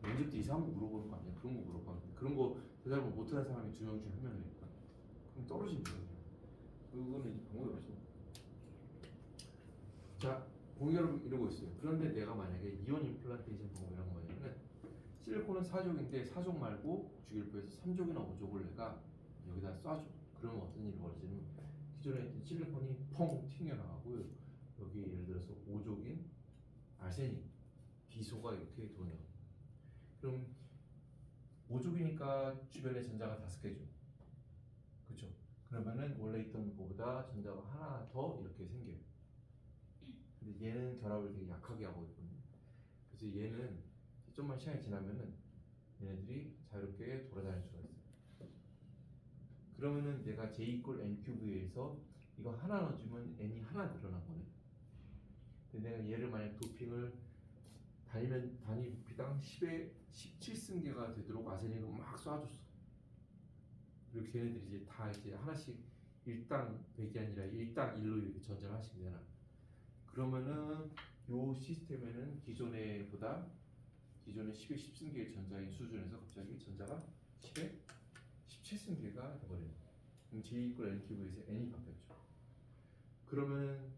면접 때 이상한 거 물어보는 거 아니야? 그런 거 물어봤는데 그런 거 대답을 못하는 사람이 2명 중에 1명이니까 그럼 떨어지는 거예요. 그거는 방법이 없어. 자, 공유를 이루고 있어요. 그런데 내가 만약에 이온 임플란테이션 방법이란 뭐냐면은 실리콘은 4족인데 4족 말고 주기율표에서 3족이나 5족을 내가 여기다 쏴줘. 그러면 어떤 일이 벌어지냐면 기존에 있던 실리콘이 펑 튕겨나가고 여기 예를 들어서 5족인 아세닉, 비소가 이렇게 들어오냐. 그럼 5족이니까 주변에 전자가 5개죠. 그렇죠? 그러면은 원래 있던 것보다 전자가 하나 더 이렇게 생겨요. 근데 얘는 결합을 되게 약하게 하고 있거든요. 그래서 얘는 좀만 시간이 지나면은 얘네들이 자유롭게 돌아다닐 수가 있어요. 그러면은 내가 J 이퀄 NQV에서 이거 하나 넣어주면 N이 하나 늘어난 거네. 근데 내가 얘를 만약 도핑을 단위 부피당 10의 17승계가 되도록 아세닉을 막 쏴줬어. 그리고 걔네들이 이제 다 이제 하나씩 1당 100이 아니라 1당 1로 이렇게 전자를 하나씩 내놔. 그러면은 요 시스템에는 기존의 10의 10승계의 전자의 수준에서 갑자기 전자가 10의 17승계가 돼버려요. 그럼 J 이퀄 NQV에서 N이 바뀌었죠. 그러면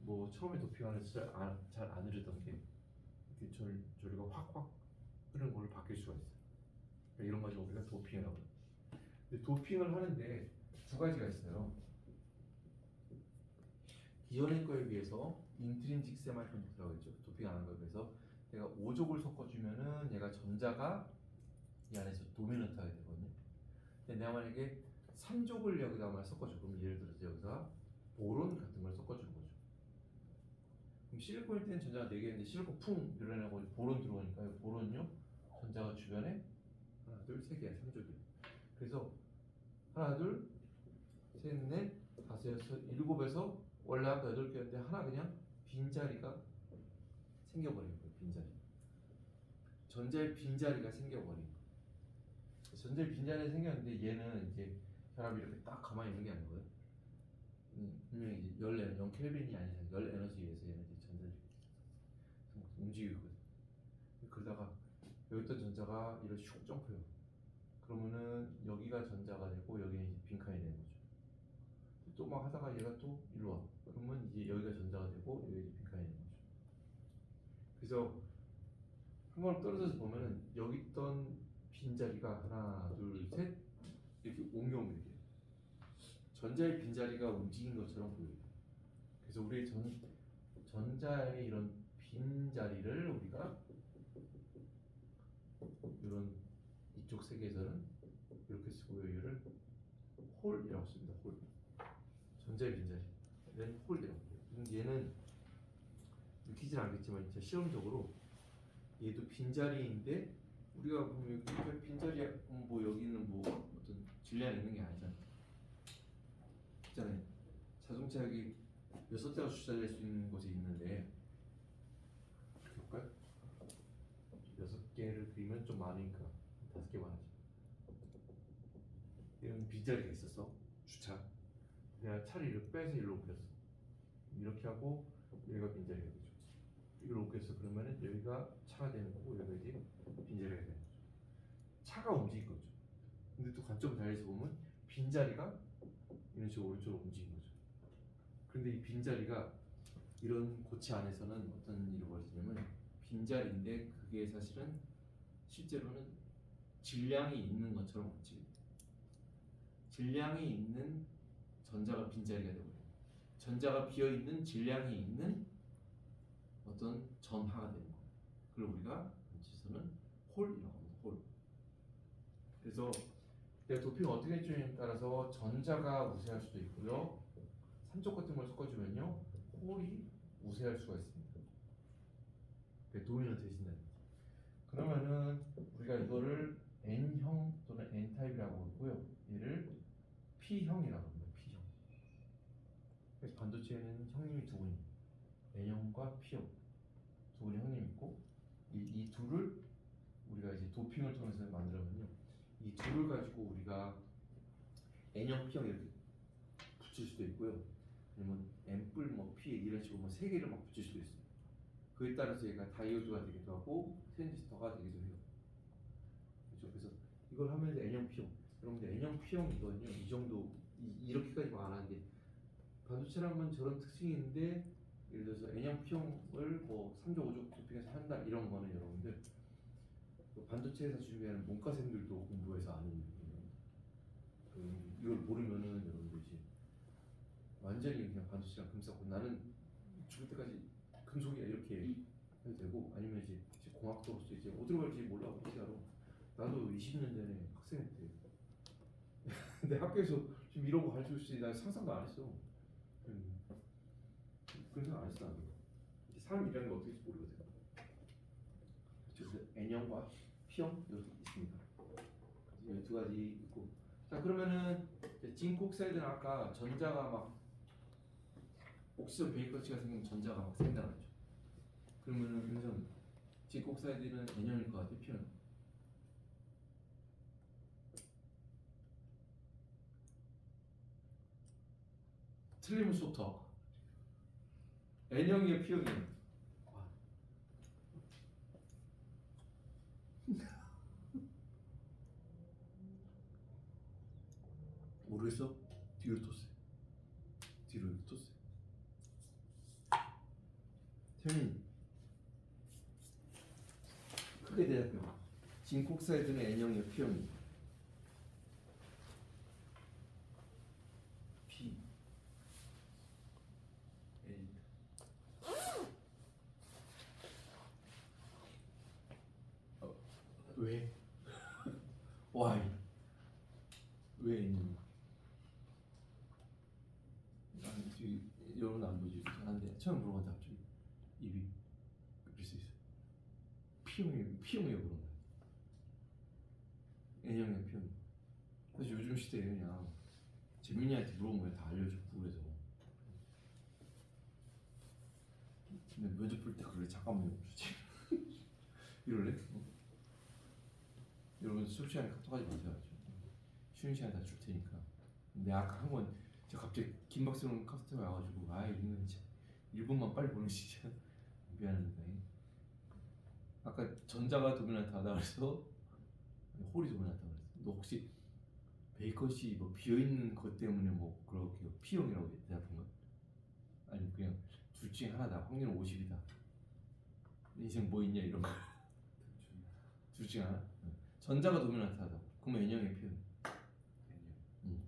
뭐 처음에 도핑하면서 잘 안 흐르던 게 이렇게 조리가 확확 흐르는 걸로 바뀔 수가 있어요. 그러니까 이런 과정 우리가 도핑이라고 해요. 근데 도핑을 하는데 두 가지가 있어요. 기존의 거에 비해서 인트린직 세마이컨덕터라고 했죠. 도핑 안 한 거에 비해서 내가 5족을 섞어주면은 얘가 전자가 이 안에서 도미넌트하게 되거든요. 근데 내가 만약에 3족을 여기다만 섞어줘. 그럼 예를 들어서 여기다 보론 같은 걸 섞어주는 거죠. 그럼 실리콘일 때는 전자가 4개인데 실리콘 풍 밀어내고 보론 들어오니까 보론요 전자가 주변에 하나 둘 세 개 3쪽이에요. 그래서 하나 둘 셋 넷 다섯 여섯 일곱에서 원래 아까 8개였는데 하나 그냥 빈자리가 생겨버린 거예요. 빈자리. 전자의 빈자리가 생겨버린 거예요. 전자의 빈자리가 생겼는데 얘는 이제 결합이 이렇게 딱 가만히 있는 게 아니고요. 분명히 이제 열 에너지 0 켈빈이 아니라 열 에너지에 의해서 얘는 이제 전자를 움직이고 있거든. 그러다가 여기 있던 전자가 이렇게 슉 점프해요. 그러면은 여기가 전자가 되고 여기는 이제 빈칸이 되는 거죠. 또 막 하다가 얘가 또 일로 와. 그러면 이제 여기가 전자가 되고 여기 이제 빈칸이 되는 거죠. 그래서 한 번 떨어져서 보면은 여기 있던 빈자리가 하나 둘 셋 이렇게 옮겨오면 이렇게 전자의 빈자리가 움직인 것처럼 보여요. 그래서 우리 전자의 이런 빈자리를 우리가 이런 이쪽 세계에서는 이렇게 쓰고요. 얘를 홀이라고 씁니다. 홀. 전자의 빈자리는 홀이라고 해요. 얘는 느끼진 않겠지만 진짜 실험적으로 얘도 빈자리인데 우리가 보면 여기 빈자리야 뭐 여기는 뭐 어떤 질량이 있는 게 아니잖아요. 있잖아요. 자동차 여기 6대가 주차될 수 있는 곳이 있는데 이렇게 볼까요? 6개를 그리면 좀 많으니까 5개만 하죠. 이런 빈자리가 있었어. 주차. 내가 차를 이렇게 빼서 일로 옮겼어. 이렇게 하고 여기가 빈자리가 되죠. 이걸 옮겼어. 그러면은 여기가 차가 되는 거고 여기가 이제 빈자리가 되는 거죠. 차가 움직일 거죠. 근데 또 관점을 달리해서 보면 빈자리가 이런 식으로 오른쪽으로 움직인 거죠. 그런데 이 빈자리가 이런 고체 안에서는 어떤 일이 벌어지냐면 빈자리인데 그게 사실은 실제로는 질량이 있는 것처럼 움직여요. 질량이 있는 전자가 빈자리가 되고요. 전자가 비어있는 질량이 있는 어떤 전하가 되는 거예요. 그걸 우리가 전체에서는 홀이라고 합니다. 홀. 그래서 내가 도핑을 어떻게 해주냐에 따라서 전자가 우세할 수도 있고요. 삼쪽 같은 걸 섞어주면요 홀이 우세할 수가 있습니다. 도미노 대신에 그러면은 우리가 이거를 N형 또는 N타입이라고 하고요. 얘를 P형이라고 합니다. P형. 그래서 반도체에는 형님이 두 분이 N형과 P형 두 분이 형님이 있고 이 둘을 우리가 이제 도핑을 통해서 만들면요 이 둘을 가지고 우리가 N형, P형 이렇게 붙일 수도 있고요. 아니면 N뿔, 뭐 P 이런 식으로 뭐 세 개를 막 붙일 수도 있어요. 그에 따라서 얘가 다이오드가 되기도 하고 트랜지스터가 되기도 해요. 그렇죠? 그래서 이걸 하면 N형, P형. 여러분들 N형, P형 이거는요 이 정도 이렇게까지 안 하는데 반도체라면 저런 특징이 있는데 예를 들어서 N형, P형을 뭐 3조, 5조 도핑해서 한다 이런 거는 여러분들 반도체에서 준비하는 문과생들도 공부해서 아는 이걸 모르면은 여러분들 이제 완전히 그냥 반도체랑 금싸고 나는 죽을 때까지 금속이야 이렇게 해도 되고 아니면 이제 공학도로서 이제 어디로 갈지 몰라 어떻게 알아. 나도 20년 전에 학생했대. 근데 학교에서 지금 이런 거 가르쳐 줄지 난 상상도 안 했어. 그런 생각 안 했어 나도. 사람이라는 게 어떻게 될지 모르거든. 그래서 N형과 P형 이렇게 있습니다. 이 두 가지 있고. 자 그러면은 진콕사이드는 아까 전자가 막 옥시전 베이커치가 생긴 전자가 막 생겨나죠. 그러면은 은선 진콕사이드는 N형일 것 같아, P형. 틀리면 속터. N형이에요, P형이에요. 모르겠어? 뒤로 tos어요. 뒤로 이렇게 tos어요. 태민 크게 대답해봐. 진콕사이드는 N형이에요, P형이에요? P N 왜? Why? 왜 N형? 여러분 안 보지? 안돼. 처음 물어본 답 좀. 입이 그럴 수 있어. 피용이에요 그런 거. N형의 피용. 그래서 요즘 시대에 그냥 재민이한테 물어보면 다 알려줘 구글에서. 근데 면접 볼 때 그래 잠깐만요 그러지. 이럴래? 여러분 수업 시간에 카톡하지 마세요. 쉬는 시간 다 줄 테니까. 근데 아까 한 번 저 갑자기 김박스는 카톡에 와가지고 아 이거 진짜 1분만 빨리 보내시죠. 미안합니다. 아까 전자가 도미넌트하다 그래서 홀이 도미넌트하다 그랬어. 너 혹시 베이컷이 뭐 비어있는 것 때문에 뭐 그렇게 P형이라고 대답한 거야? 아니면 그냥 둘 중에 하나다. 확률은 50이다. 인생 뭐 있냐 이런 거. 둘 중에 하나? 전자가 도미넌트하다. 그러면 N형의 P형.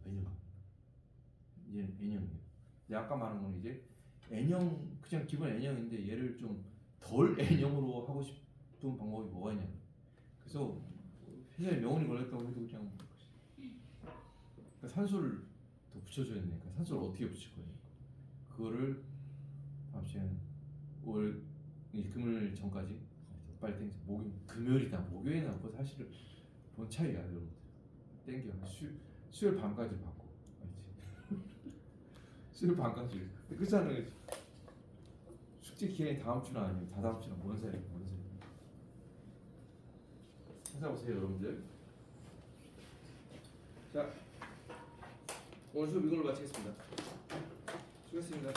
N형. 이제 N형이에요. 근데 아까 말한 건 이제 N형 그냥 기본 N형인데 얘를 좀 덜 N형으로 하고 싶은 방법이 뭐가 있냐. 그래서 회사에 명언이 걸렸다고 해도 그냥 그러니까 산소를 더 붙여줘야 되니까 산소를 어떻게 붙일 거예요? 그거를 다음 시간 월 이제 금요일 전까지 빨리 땡겨. 금요일이다 목요일이나 뭐 사실은 뭔 차이야 여러분. 땡겨. 수요일 밤까지 받고 알지? 수요일 밤까지. 그렇잖아요. 숙제 기간이 다음 주나 아니면 다다음 주나 뭔 사이야 뭔 사이. 찾아보세요 여러분들. 자 오늘 수업 이걸로 마치겠습니다. 수고했습니다.